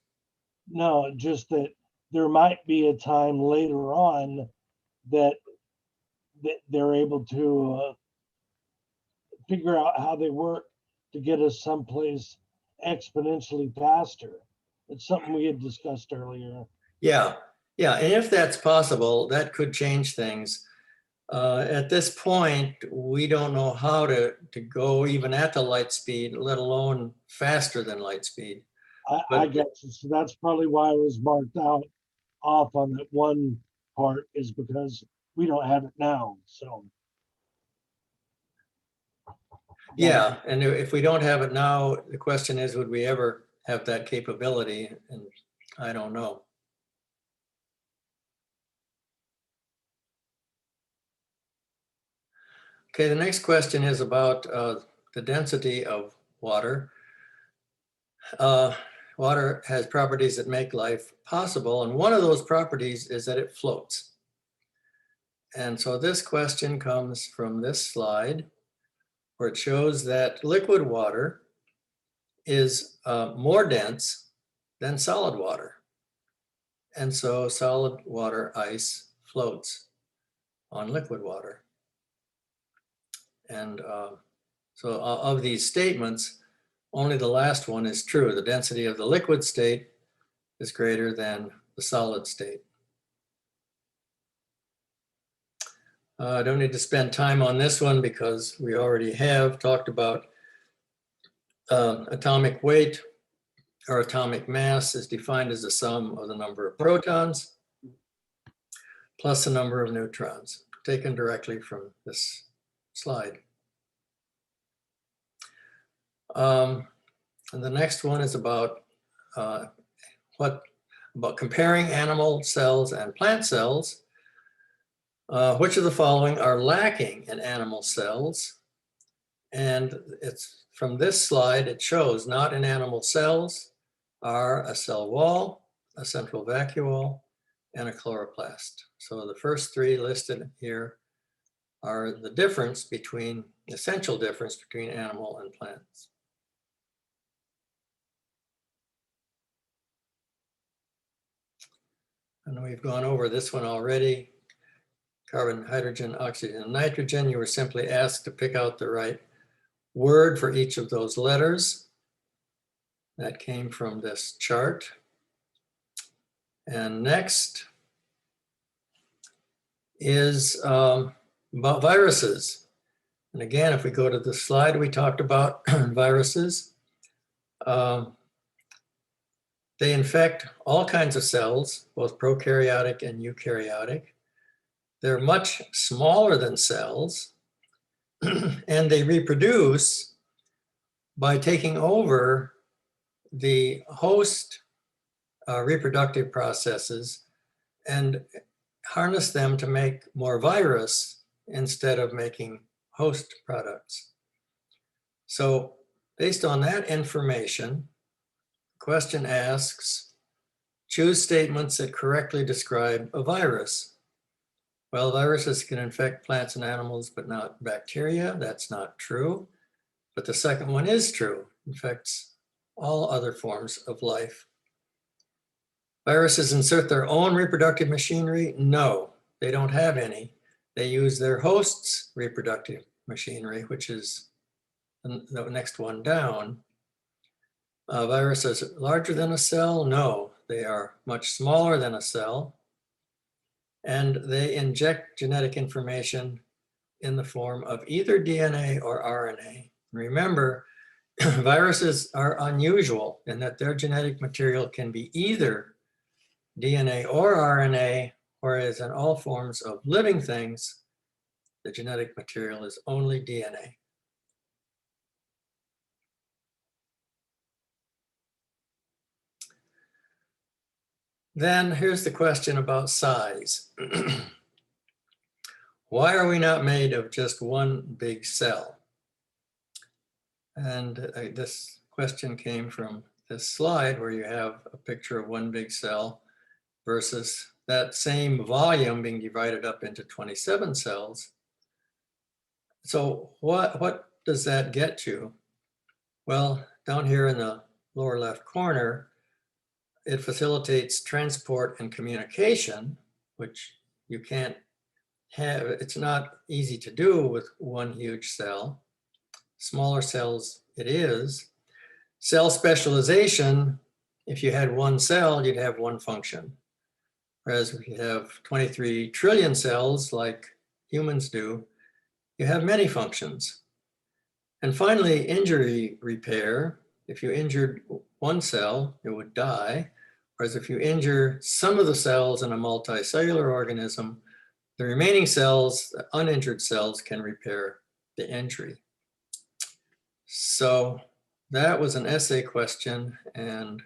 No, just that there might be a time later on that they're able to figure out how they work to get us someplace exponentially faster. It's something we had discussed earlier. Yeah, and if that's possible, that could change things. At this point, we don't know how to go even at the light speed, let alone faster than light speed. I guess so. That's probably why it was marked out off on that one part, is because we don't have it now. So yeah, and if we don't have it now, the question is, would we ever have that capability? And I don't know. Okay, the next question is about the density of water. Water has properties that make life possible, and one of those properties is that it floats. And so this question comes from this slide, where it shows that liquid water is more dense than solid water. And so solid water ice floats on liquid water. And so of these statements, only the last one is true. The density of the liquid state is greater than the solid state. I don't need to spend time on this one because we already have talked about atomic weight or atomic mass is defined as the sum of the number of protons plus the number of neutrons, taken directly from this slide. And the next one is about comparing animal cells and plant cells. Which of the following are lacking in animal cells? And it's from this slide, it shows not in animal cells are a cell wall, a central vacuole, and a chloroplast. So the first three listed here are the essential difference between animal and plants. And we've gone over this one already. Carbon, hydrogen, oxygen, and nitrogen. You were simply asked to pick out the right word for each of those letters. That came from this chart. And next is about viruses. And again, if we go to the slide we talked about viruses, they infect all kinds of cells, both prokaryotic and eukaryotic. They're much smaller than cells, and they reproduce by taking over the host reproductive processes and harness them to make more virus instead of making host products. So based on that information, the question asks, choose statements that correctly describe a virus. Well, viruses can infect plants and animals, but not bacteria. That's not true. But the second one is true. Infects all other forms of life. Viruses insert their own reproductive machinery? No, they don't have any. They use their host's reproductive machinery, which is the next one down. Viruses larger than a cell? No, they are much smaller than a cell. And they inject genetic information in the form of either DNA or RNA. Remember, viruses are unusual in that their genetic material can be either DNA or RNA, whereas in all forms of living things, the genetic material is only DNA. Then here's the question about size. Why are we not made of just one big cell? And this question came from this slide where you have a picture of one big cell versus that same volume being divided up into 27 cells. So what does that get you? Well, down here in the lower left corner, it facilitates transport and communication, which you can't have. It's not easy to do with one huge cell. Smaller cells, it is. Cell specialization, if you had one cell, you'd have one function. Whereas if you have 23 trillion cells like humans do, you have many functions. And finally, injury repair. If you injured one cell, it would die. Whereas if you injure some of the cells in a multicellular organism, the remaining cells, the uninjured cells, can repair the injury. So that was an essay question. And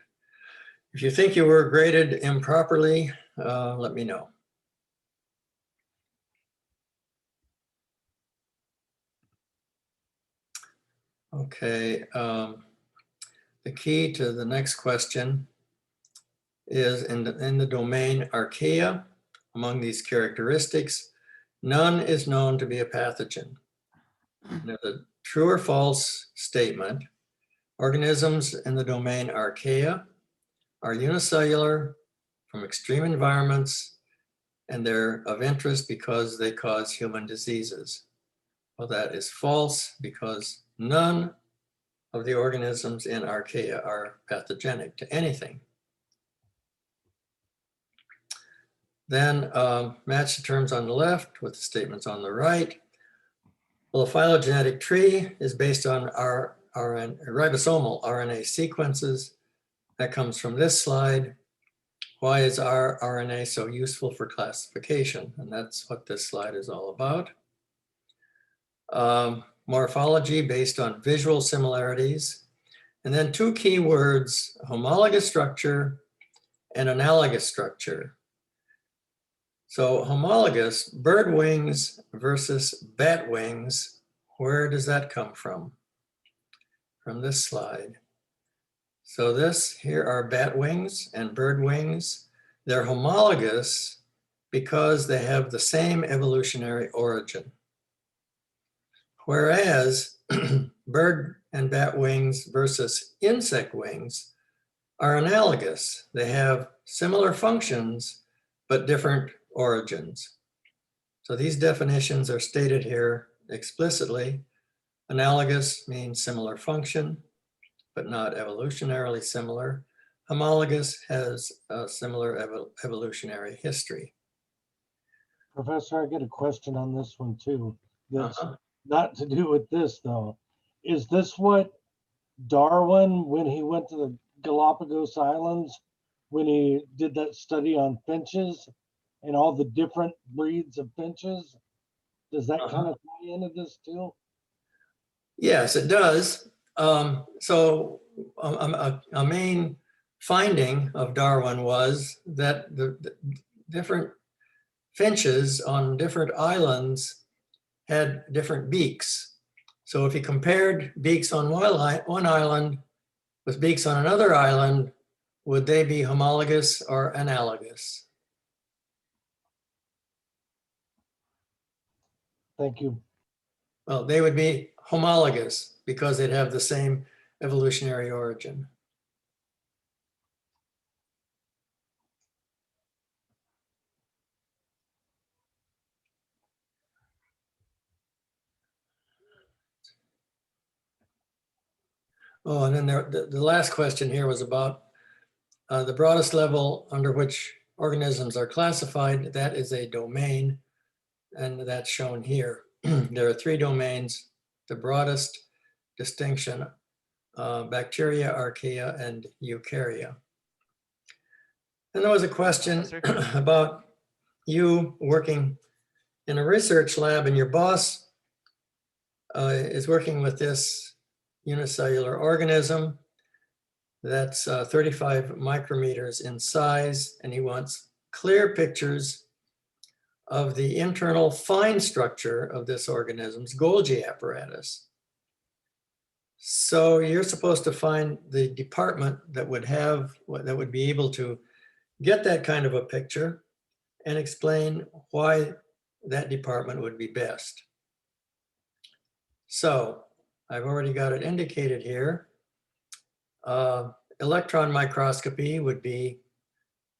if you think you were graded improperly, let me know. Okay. The key to the next question is in the domain archaea. Among these characteristics, none is known to be a pathogen. There's a true or false statement. Organisms in the domain archaea are unicellular from extreme environments, and they're of interest because they cause human diseases. Well, that is false because none of the organisms in archaea are pathogenic to anything. Then match the terms on the left with the statements on the right. Well, a phylogenetic tree is based on ribosomal RNA sequences. That comes from this slide. Why is our RNA so useful for classification? And that's what this slide is all about. Morphology based on visual similarities. And then two key words, homologous structure and analogous structure. So homologous, bird wings versus bat wings, where does that come from? From this slide. So here are bat wings and bird wings. They're homologous because they have the same evolutionary origin. Whereas bird and bat wings versus insect wings are analogous. They have similar functions, but different origins. So these definitions are stated here explicitly. Analogous means similar function, but not evolutionarily similar. Homologous has a similar evolutionary history. Professor, I get a question on this one too. That's not to do with this though. Is this what Darwin, when he went to the Galapagos Islands, when he did that study on finches and all the different breeds of finches, does that kind of tie into this too? Yes, it does. So a main finding of Darwin was that the different finches on different islands had different beaks. So if he compared beaks on one island with beaks on another island, would they be homologous or analogous? Thank you. Well, they would be homologous because they'd have the same evolutionary origin. Oh, and then the last question here was about the broadest level under which organisms are classified. That is a domain, and that's shown here. There are three domains, the broadest distinction, bacteria, archaea, and eukarya. And there was a question about you working in a research lab and your boss is working with this unicellular organism that's 35 micrometers in size, and he wants clear pictures of the internal fine structure of this organism's Golgi apparatus. So you're supposed to find the department that would be able to get that kind of a picture and explain why that department would be best. So I've already got it indicated here. Electron microscopy would be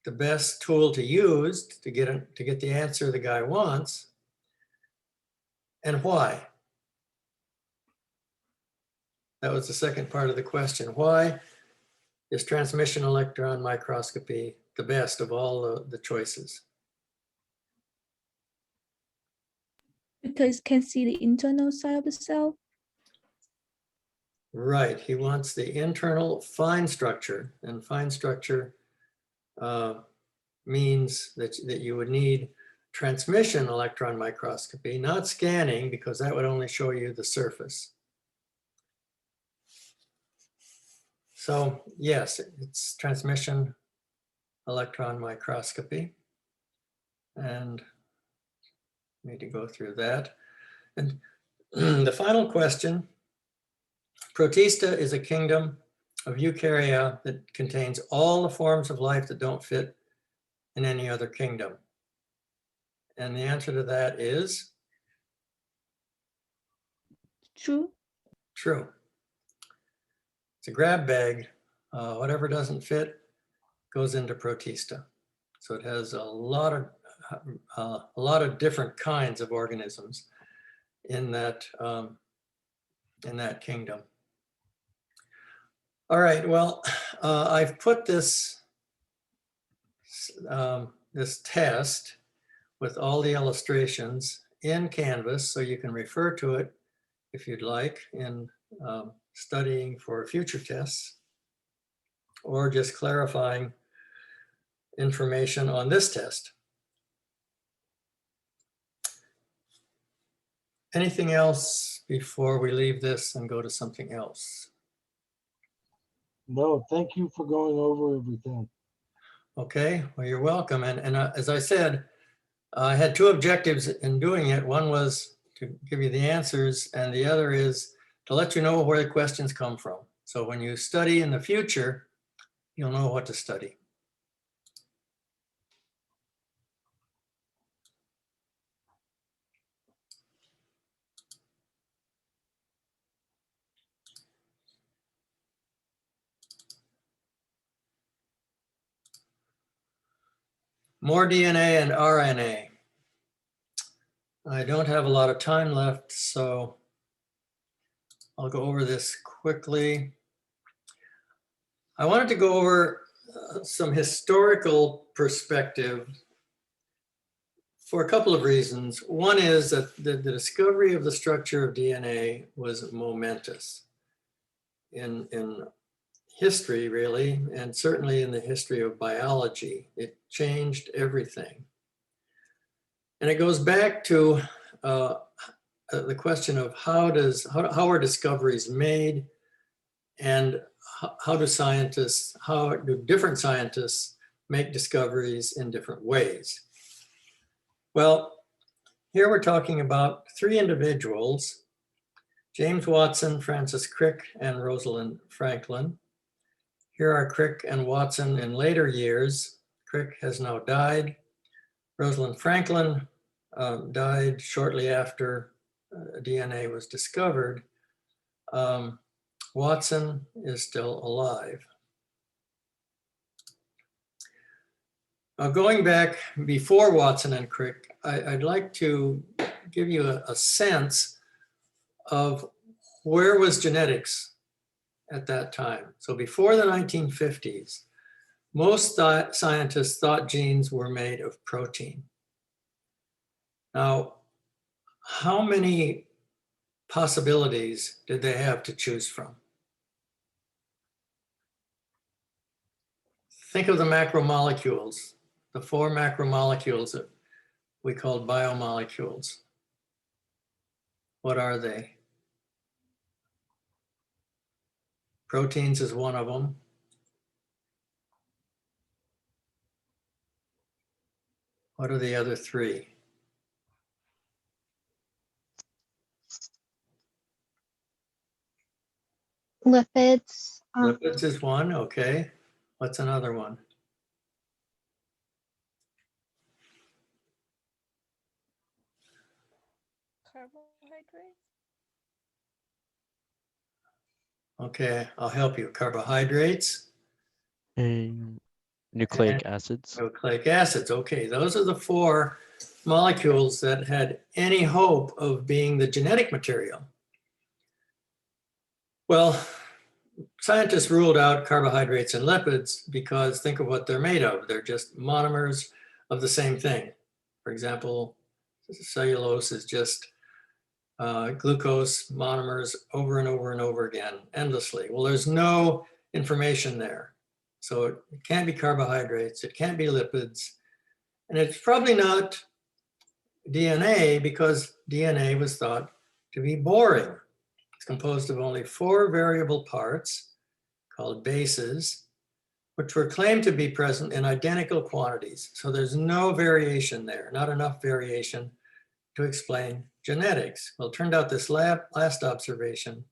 the best tool to use to get the answer the guy wants. And why? That was the second part of the question. Why is transmission electron microscopy the best of all the choices? Because can see the internal side of the cell. Right, he wants the internal fine structure, and fine structure means that you would need transmission electron microscopy, not scanning, because that would only show you the surface. So yes, it's transmission electron microscopy. And need to go through that. And the final question Protista is a kingdom of eukarya that contains all the forms of life that don't fit in any other kingdom. And the answer to that is True. true. It's a grab bag. Whatever doesn't fit goes into Protista. So it has a lot of different kinds of organisms in that kingdom. All right. Well, I've put this this test with all the illustrations in Canvas, so you can refer to it if you'd like in studying for future tests, or just clarifying information on this test. Anything else before we leave this and go to something else? No, thank you for going over everything. Okay, well, you're welcome. And as I said, I had two objectives in doing it. One was to give you the answers, and the other is to let you know where the questions come from. So when you study in the future, you'll know what to study. More DNA and RNA. I don't have a lot of time left, so I'll go over this quickly. I wanted to go over some historical perspective for a couple of reasons. One is that the discovery of the structure of DNA was momentous in history, really, and certainly in the history of biology. It changed everything. And it goes back to the question of how are discoveries made, and how do different scientists make discoveries in different ways? Well, here we're talking about three individuals: James Watson, Francis Crick, and Rosalind Franklin. Here are Crick and Watson in later years. Crick has now died. Rosalind Franklin died shortly after DNA was discovered. Watson is still alive. Now, going back before Watson and Crick, I'd like to give you a sense of where was genetics at that time. So before the 1950s, most scientists thought genes were made of protein. Now, how many possibilities did they have to choose from? Think of the macromolecules, the 4 macromolecules that we called biomolecules. What are they? Proteins is one of them. What are the other 3? Lipids. Lipids is one, okay. What's another one? Carbohydrates. Okay, I'll help you. Carbohydrates. Nucleic acids. Nucleic acids, okay. Those are the 4 molecules that had any hope of being the genetic material. Well, scientists ruled out carbohydrates and lipids because think of what they're made of. They're just monomers of the same thing. For example, cellulose is just glucose monomers over and over and over again, endlessly. Well, there's no information there. So it can't be carbohydrates, it can't be lipids, and it's probably not DNA because DNA was thought to be boring. It's composed of only 4 variable parts called bases, which were claimed to be present in identical quantities. So there's no variation there, not enough variation to explain genetics. Well, it turned out this last observation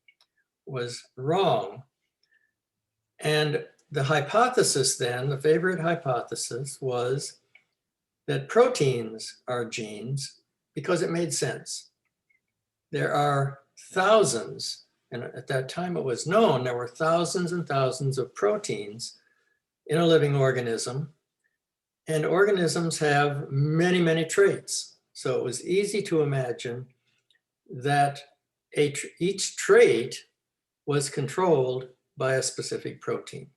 was wrong. And the hypothesis then, the favorite hypothesis, was that proteins are genes because it made sense. There are thousands, and at that time it was known, there were thousands and thousands of proteins in a living organism, and organisms have many, many traits. So it was easy to imagine that each trait was controlled by a specific protein.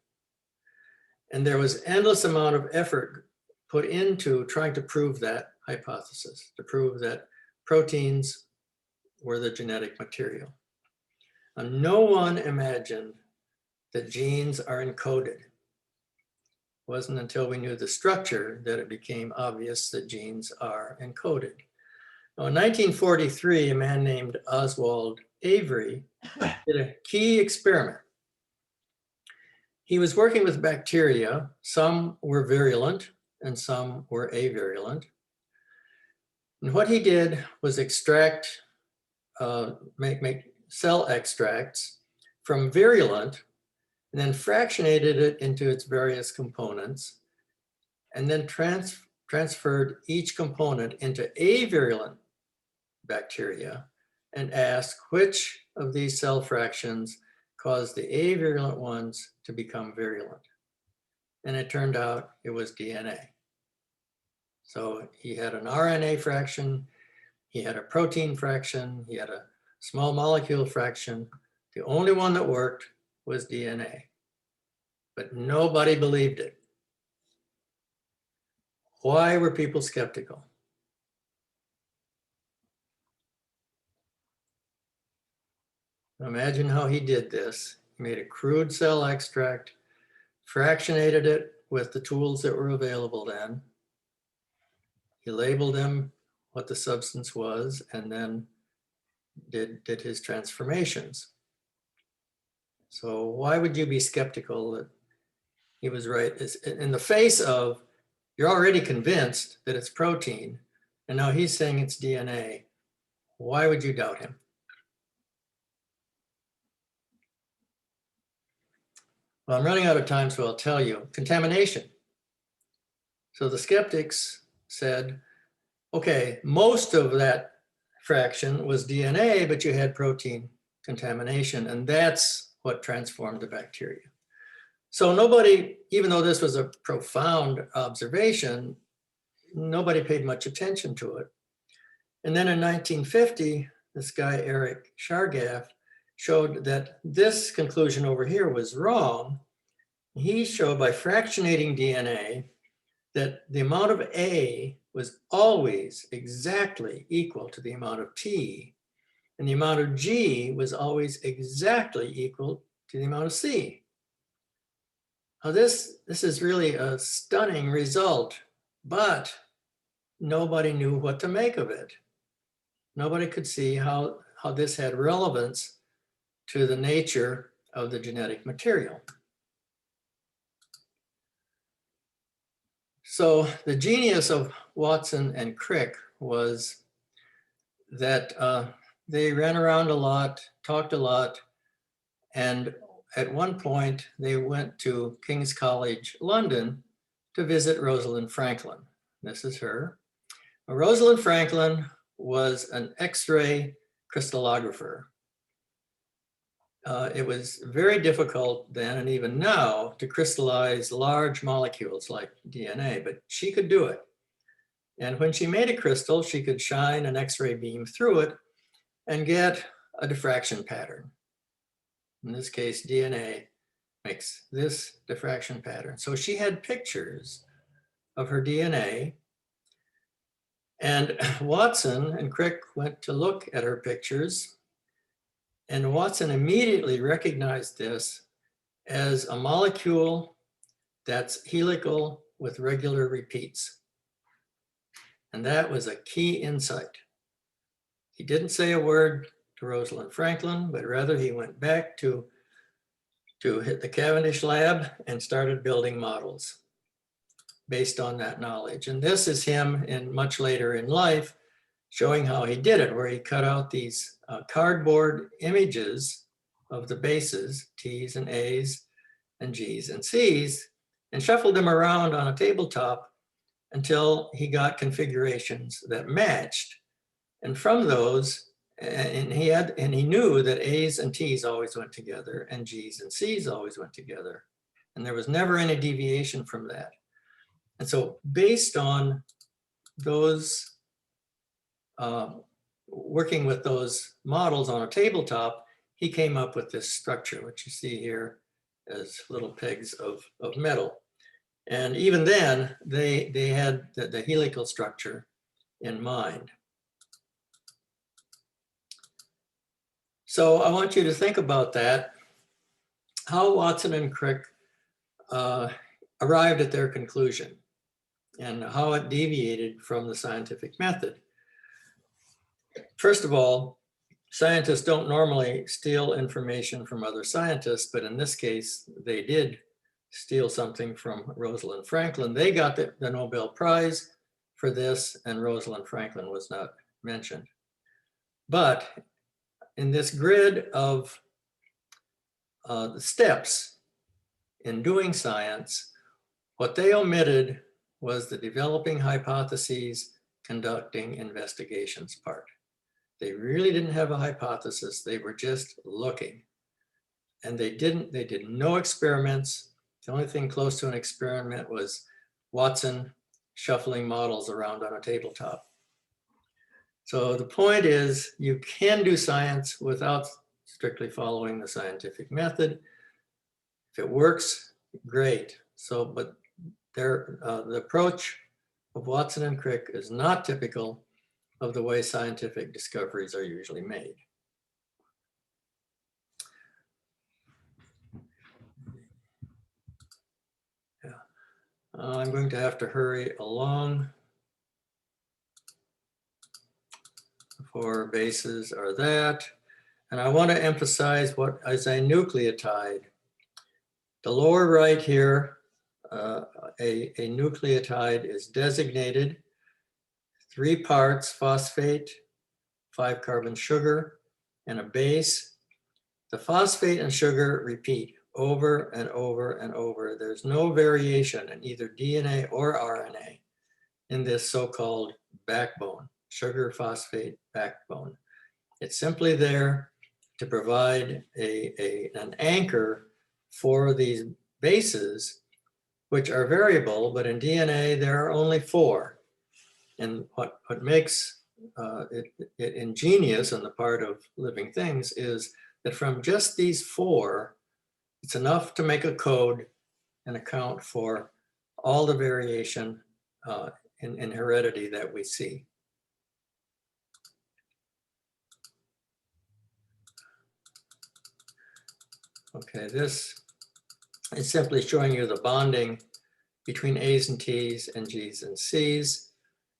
And there was endless amount of effort put into trying to prove that hypothesis, to prove that proteins were the genetic material. And no one imagined that genes are encoded. It wasn't until we knew the structure that it became obvious that genes are encoded. Now, in 1943, a man named Oswald Avery did a key experiment. He was working with bacteria. Some were virulent and some were avirulent. And what he did was extract, make cell extracts from virulent, and then fractionated it into its various components, and then transferred each component into avirulent bacteria and asked which of these cell fractions caused the avirulent ones to become virulent. And it turned out it was DNA. So he had an RNA fraction, he had a protein fraction, he had a small molecule fraction. The only one that worked was DNA. But nobody believed it. Why were people skeptical? Imagine how he did this. He made a crude cell extract, fractionated it with the tools that were available then. He labeled them what the substance was, and then did his transformations. So why would you be skeptical that he was right? It's in the face of, you're already convinced that it's protein, and now he's saying it's DNA. Why would you doubt him? Well, I'm running out of time, so I'll tell you. Contamination. So the skeptics said, okay, most of that fraction was DNA, but you had protein contamination, and that's what transformed the bacteria. So nobody, even though this was a profound observation, nobody paid much attention to it. And then in 1950, this guy, Eric Chargaff, showed that this conclusion over here was wrong. He showed by fractionating DNA that the amount of A was always exactly equal to the amount of T, and the amount of G was always exactly equal to the amount of C. Now this is really a stunning result, but nobody knew what to make of it. Nobody could see how this had relevance to the nature of the genetic material. So the genius of Watson and Crick was that they ran around a lot, talked a lot, and at one point they went to King's College London to visit Rosalind Franklin. This is her. Rosalind Franklin was an X-ray crystallographer. It was very difficult then, and even now, to crystallize large molecules like DNA, but she could do it. And when she made a crystal, she could shine an X-ray beam through it and get a diffraction pattern. In this case, DNA makes this diffraction pattern. So she had pictures of her DNA, and Watson and Crick went to look at her pictures, and Watson immediately recognized this as a molecule that's helical with regular repeats. And that was a key insight. He didn't say a word to Rosalind Franklin, but rather he went back to hit the Cavendish lab and started building models based on that knowledge. And this is him in much later in life showing how he did it, where he cut out these cardboard images of the bases, T's and A's and G's and C's, and shuffled them around on a tabletop until he got configurations that matched. And from those, and he knew that A's and T's always went together and G's and C's always went together. And there was never any deviation from that. And so based on those, working with those models on a tabletop, he came up with this structure, which you see here as little pegs of metal. And even then, they had the helical structure in mind. So I want you to think about that, how Watson and Crick arrived at their conclusion and how it deviated from the scientific method. First of all, scientists don't normally steal information from other scientists, but in this case, they did steal something from Rosalind Franklin. They got the Nobel Prize for this, and Rosalind Franklin was not mentioned. But in this grid of the steps in doing science, what they omitted was the developing hypotheses, conducting investigations part. They really didn't have a hypothesis. They were just looking. And they did no experiments. The only thing close to an experiment was Watson shuffling models around on a tabletop. So the point is, you can do science without strictly following the scientific method. If it works, great. So, but the approach of Watson and Crick is not typical of the way scientific discoveries are usually made. Yeah, I'm going to have to hurry along. Four bases are that. And I want to emphasize what is a nucleotide. The lower right here, a nucleotide is designated 3 parts, phosphate, 5 carbon sugar, and a base. The phosphate and sugar repeat over and over and over. There's no variation in either DNA or RNA in this so-called backbone, sugar phosphate backbone. It's simply there to provide an anchor for these bases, which are variable, but in DNA, there are only 4. And what makes it ingenious on the part of living things is that from just these 4, it's enough to make a code and account for all the variation in heredity that we see. Okay, this is simply showing you the bonding between A's and T's and G's and C's.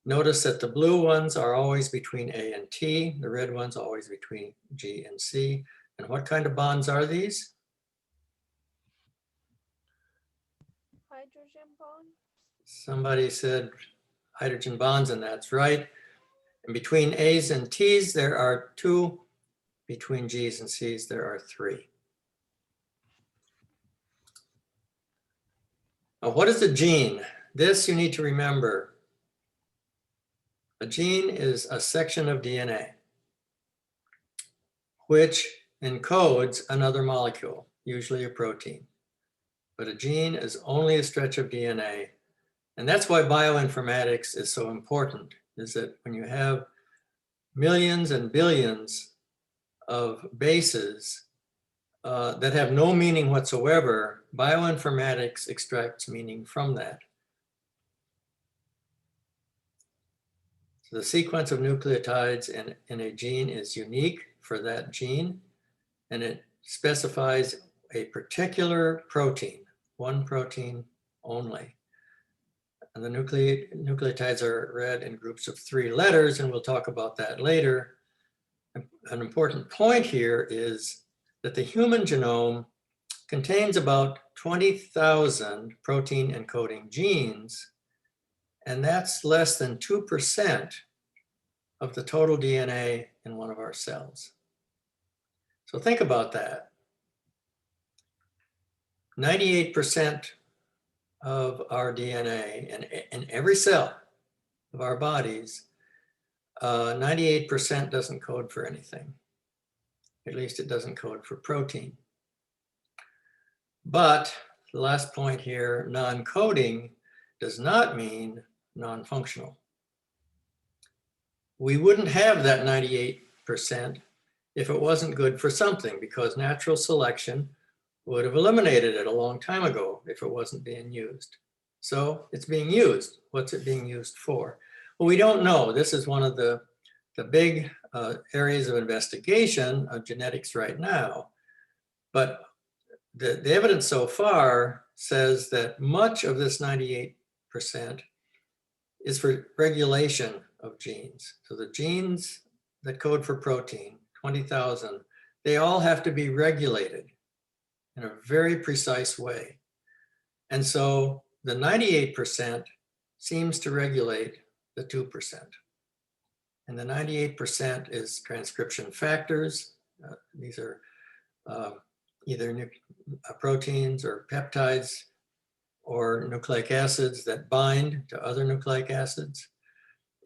Notice that the blue ones are always between A and T, the red ones always between G and C. And what kind of bonds are these? Hydrogen bond. Somebody said hydrogen bonds, and that's right. And between A's and T's, there are 2. Between G's and C's, there are 3. Now, what is a gene? This you need to remember. A gene is a section of DNA which encodes another molecule, usually a protein. But a gene is only a stretch of DNA. And that's why bioinformatics is so important, is that when you have millions and billions of bases that have no meaning whatsoever, bioinformatics extracts meaning from that. So the sequence of nucleotides in a gene is unique for that gene, and it specifies a particular protein, one protein only. And the nucleotides are read in groups of 3 letters, and we'll talk about that later. An important point here is that the human genome contains about 20,000 protein encoding genes, and that's less than 2% of the total DNA in one of our cells. So think about that. 98% of our DNA in every cell of our bodies, 98% doesn't code for anything. At least it doesn't code for protein. But the last point here, non-coding does not mean non-functional. We wouldn't have that 98% if it wasn't good for something, because natural selection would have eliminated it a long time ago if it wasn't being used. So it's being used. What's it being used for? Well, we don't know. This is one of the big areas of investigation of genetics right now. But the evidence so far says that much of this 98% is for regulation of genes. So the genes that code for protein, 20,000, they all have to be regulated in a very precise way. And so the 98% seems to regulate the 2%. And the 98% is transcription factors. These are either proteins or peptides or nucleic acids that bind to other nucleic acids.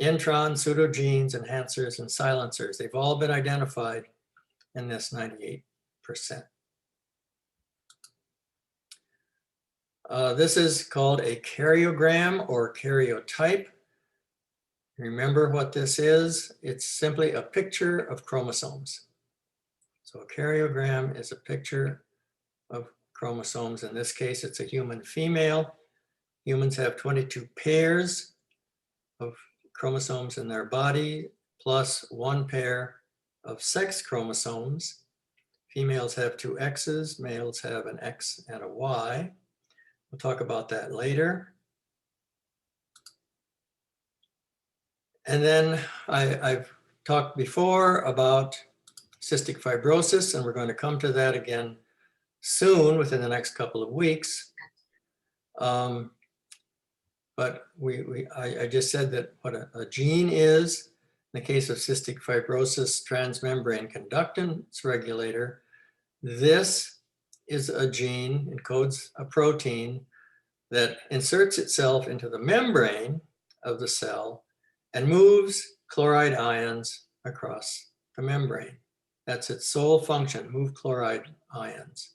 Introns, pseudogenes, enhancers, and silencers, they've all been identified in this 98%. This is called a karyogram or karyotype. Remember what this is? It's simply a picture of chromosomes. So a karyogram is a picture of chromosomes. In this case, it's a human female. Humans have 22 pairs of chromosomes in their body, plus 1 pair of sex chromosomes. Females have 2 X's, males have an X and a Y. We'll talk about that later. And then I've talked before about cystic fibrosis, and we're going to come to that again soon within the next couple of weeks. But I just said that what a gene is. In the case of cystic fibrosis, transmembrane conductance regulator, this is a gene, encodes a protein that inserts itself into the membrane of the cell and moves chloride ions across the membrane. That's its sole function, move chloride ions.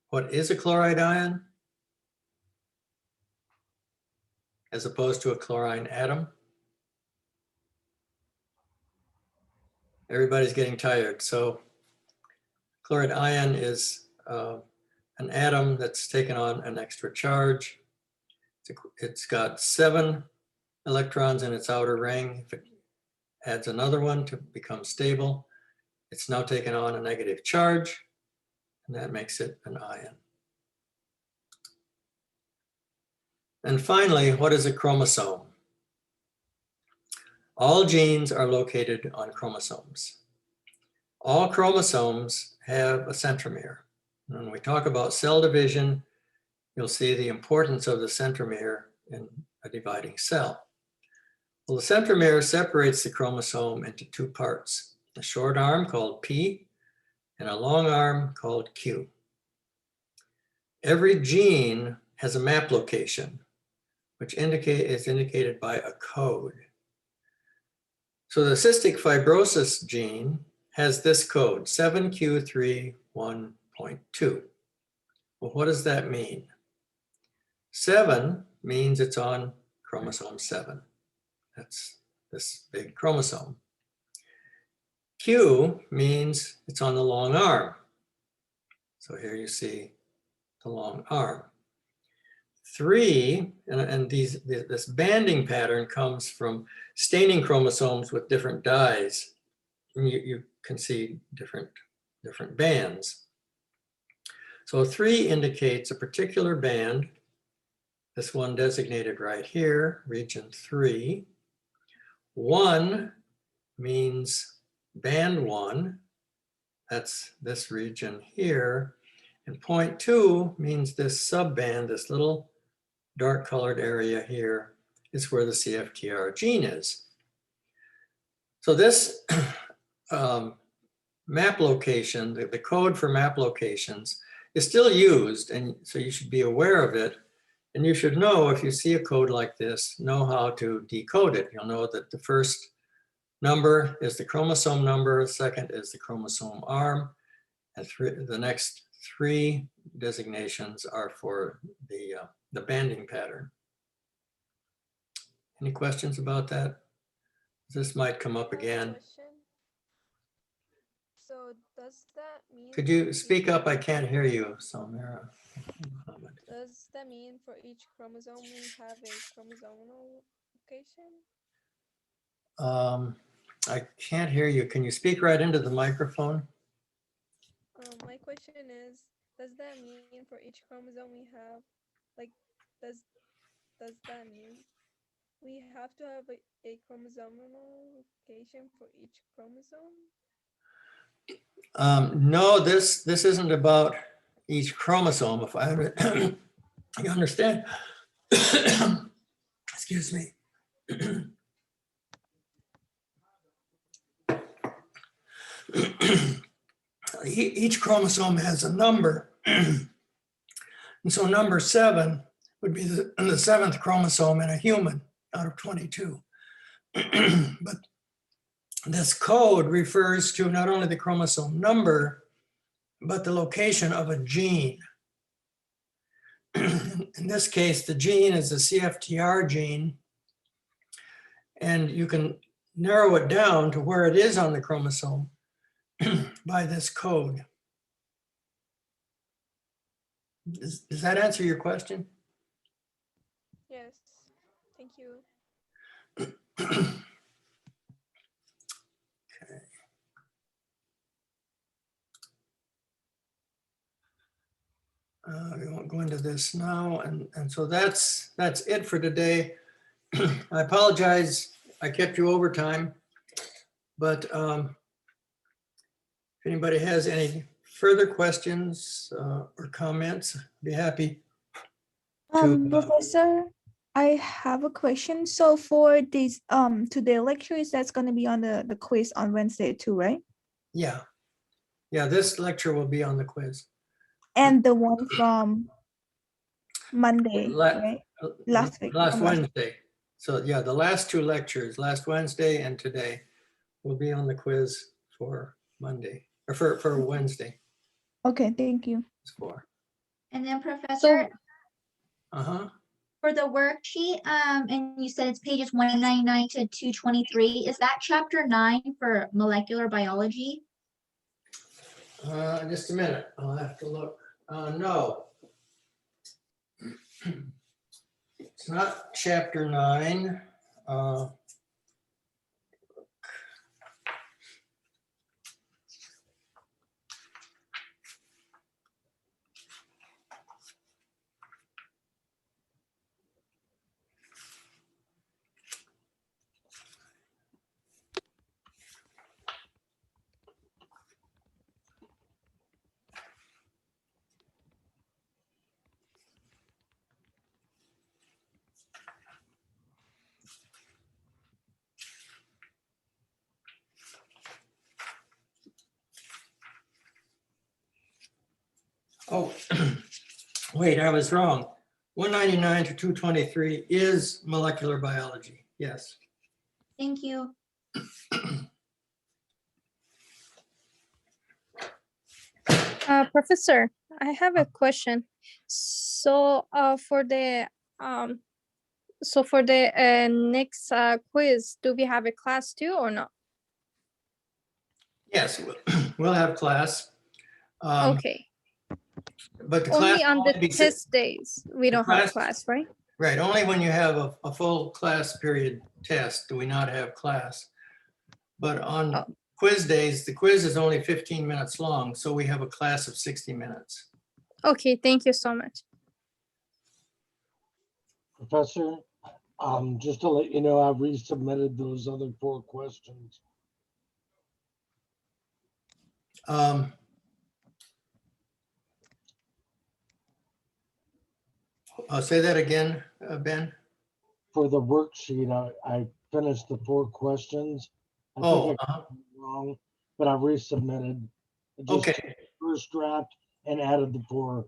What is a chloride ion? As opposed to a chlorine atom? Everybody's getting tired. So chloride ion is an atom that's taken on an extra charge. It's got 7 electrons in its outer ring. If it adds another one to become stable, it's now taken on a negative charge, and that makes it an ion. And finally, what is a chromosome? All genes are located on chromosomes. All chromosomes have a centromere. When we talk about cell division, you'll see the importance of the centromere in a dividing cell. Well, the centromere separates the chromosome into 2 parts, a short arm called P and a long arm called Q. Every gene has a map location, which is indicated by a code. So the cystic fibrosis gene has this code, 7q31.2. Well, what does that mean? 7 means it's on chromosome 7. That's this big chromosome. Q means it's on the long arm. So here you see the long arm. 3, and this banding pattern comes from staining chromosomes with different dyes. You can see different bands. So 3 indicates a particular band. This one designated right here, region 3. 1 means band 1. That's this region here. And 0.2 means this subband, this little dark colored area here is where the CFTR gene is. So this map location, the code for map locations is still used, and so you should be aware of it. And you should know, if you see a code like this, know how to decode it. You'll know that the first number is the chromosome number, second is the chromosome arm, and the next three designations are for the banding pattern. Any questions about that? This might come up again. So does that mean? Could you speak up? I can't hear you, Samira. Does that mean for each chromosome we have a chromosomal location? I can't hear you. Can you speak right into the microphone? My question is, does that mean for each chromosome we have, like, does that mean we have to have a chromosomal location for each chromosome? No, this isn't about each chromosome. If I you understand, excuse me. Each chromosome has a number. And so number 7 would be the 7th chromosome in a human out of 22. But this code refers to not only the chromosome number, but the location of a gene. In this case, the gene is the CFTR gene, and you can narrow it down to where it is on the chromosome by this code. Does that answer your question? Yes, thank you. We won't go into this now, and so that's it for today. I apologize, I kept you over time, but if anybody has any further questions or comments, I'd be happy to. Professor, I have a question. So for this today lecture, is that's going to be on the quiz on Wednesday too, right? Yeah, this lecture will be on the quiz. And the one from Monday, right? Last week. Last Wednesday. So yeah, the last 2 lectures, last Wednesday and today, will be on the quiz for Monday, or for Wednesday. Okay, thank you. And then Professor, Uh-huh. for the worksheet, and you said it's pages 199 to 223, is that chapter 9 for molecular biology? Just a minute, I'll have to look. No. It's not chapter 9. Oh, wait, I was wrong. 199 to 223 is molecular biology. Yes. Thank you. Professor, I have a question. So for the next quiz, do we have a class too or not? Yes, we'll have class. Okay. But the Only class on will the be test days, we don't have class, right? Right, only when you have a full class period test do we not have class. But on quiz days, the quiz is only 15 minutes long, so we have a class of 60 minutes. Okay, thank you so much. Professor, just to let you know, I resubmitted those other 4 questions. I'll say that again, Ben. For the worksheet, I finished the 4 questions. I think I got them wrong, but I resubmitted. Just Okay. first draft and added the 4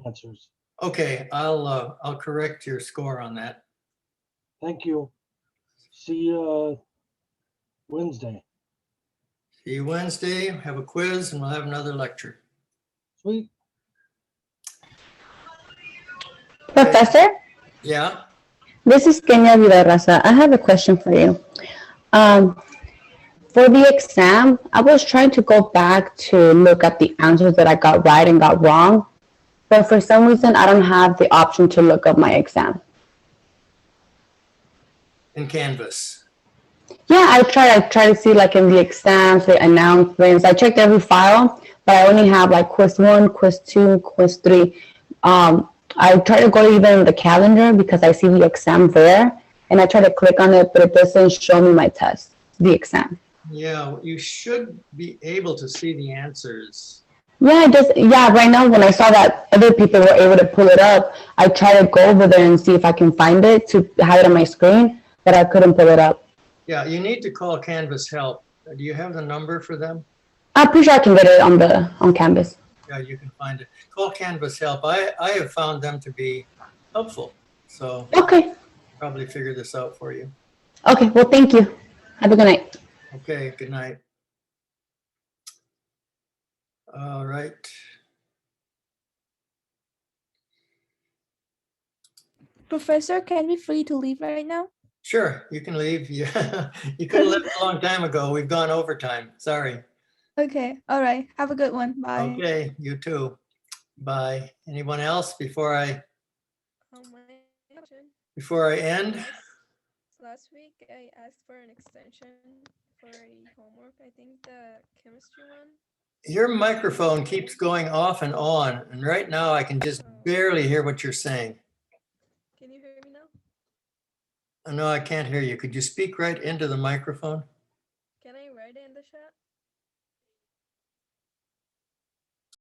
answers. Okay, I'll correct your score on that. Thank you. See you Wednesday. See you Wednesday, have a quiz, and we'll have another lecture. Sweet. Professor, Yeah, this is Kenya Vidarraza. I have a question for you. For the exam, I was trying to go back to look at the answers that I got right and got wrong, but for some reason, I don't have the option to look up my exam. in Canvas. Yeah, I tried to see like in the exams, the announcements. I checked every file, but I only have like quiz 1, quiz 2, quiz 3. I try to go even the calendar because I see the exam there, and I try to click on it, but it doesn't show me my test, the exam. Yeah, you should be able to see the answers. Yeah, right now when I saw that other people were able to pull it up, I try to go over there and see if I can find it to have it on my screen, but I couldn't pull it up. Yeah, you need to call Canvas Help. Do you have the number for them? I'm pretty sure I can get it on Canvas. Yeah, you can find it. Call Canvas Help. I have found them to be helpful. So Okay. probably figure this out for you. Okay, well, thank you. Have a good night. Okay, good night. All right. Professor, can we free to leave right now? Sure, you can leave. Yeah, you could have left a long time ago. We've gone overtime. Sorry. Okay, all right. Have a good one. Bye. Okay, you too. Bye. Anyone else before I My question. end? Last week, I asked for an extension for a homework. I think the chemistry one. Your microphone keeps going off and on, and right now I can just barely hear what you're saying. Can you hear me now? No, I can't hear you. Could you speak right into the microphone? Can I write it in the chat?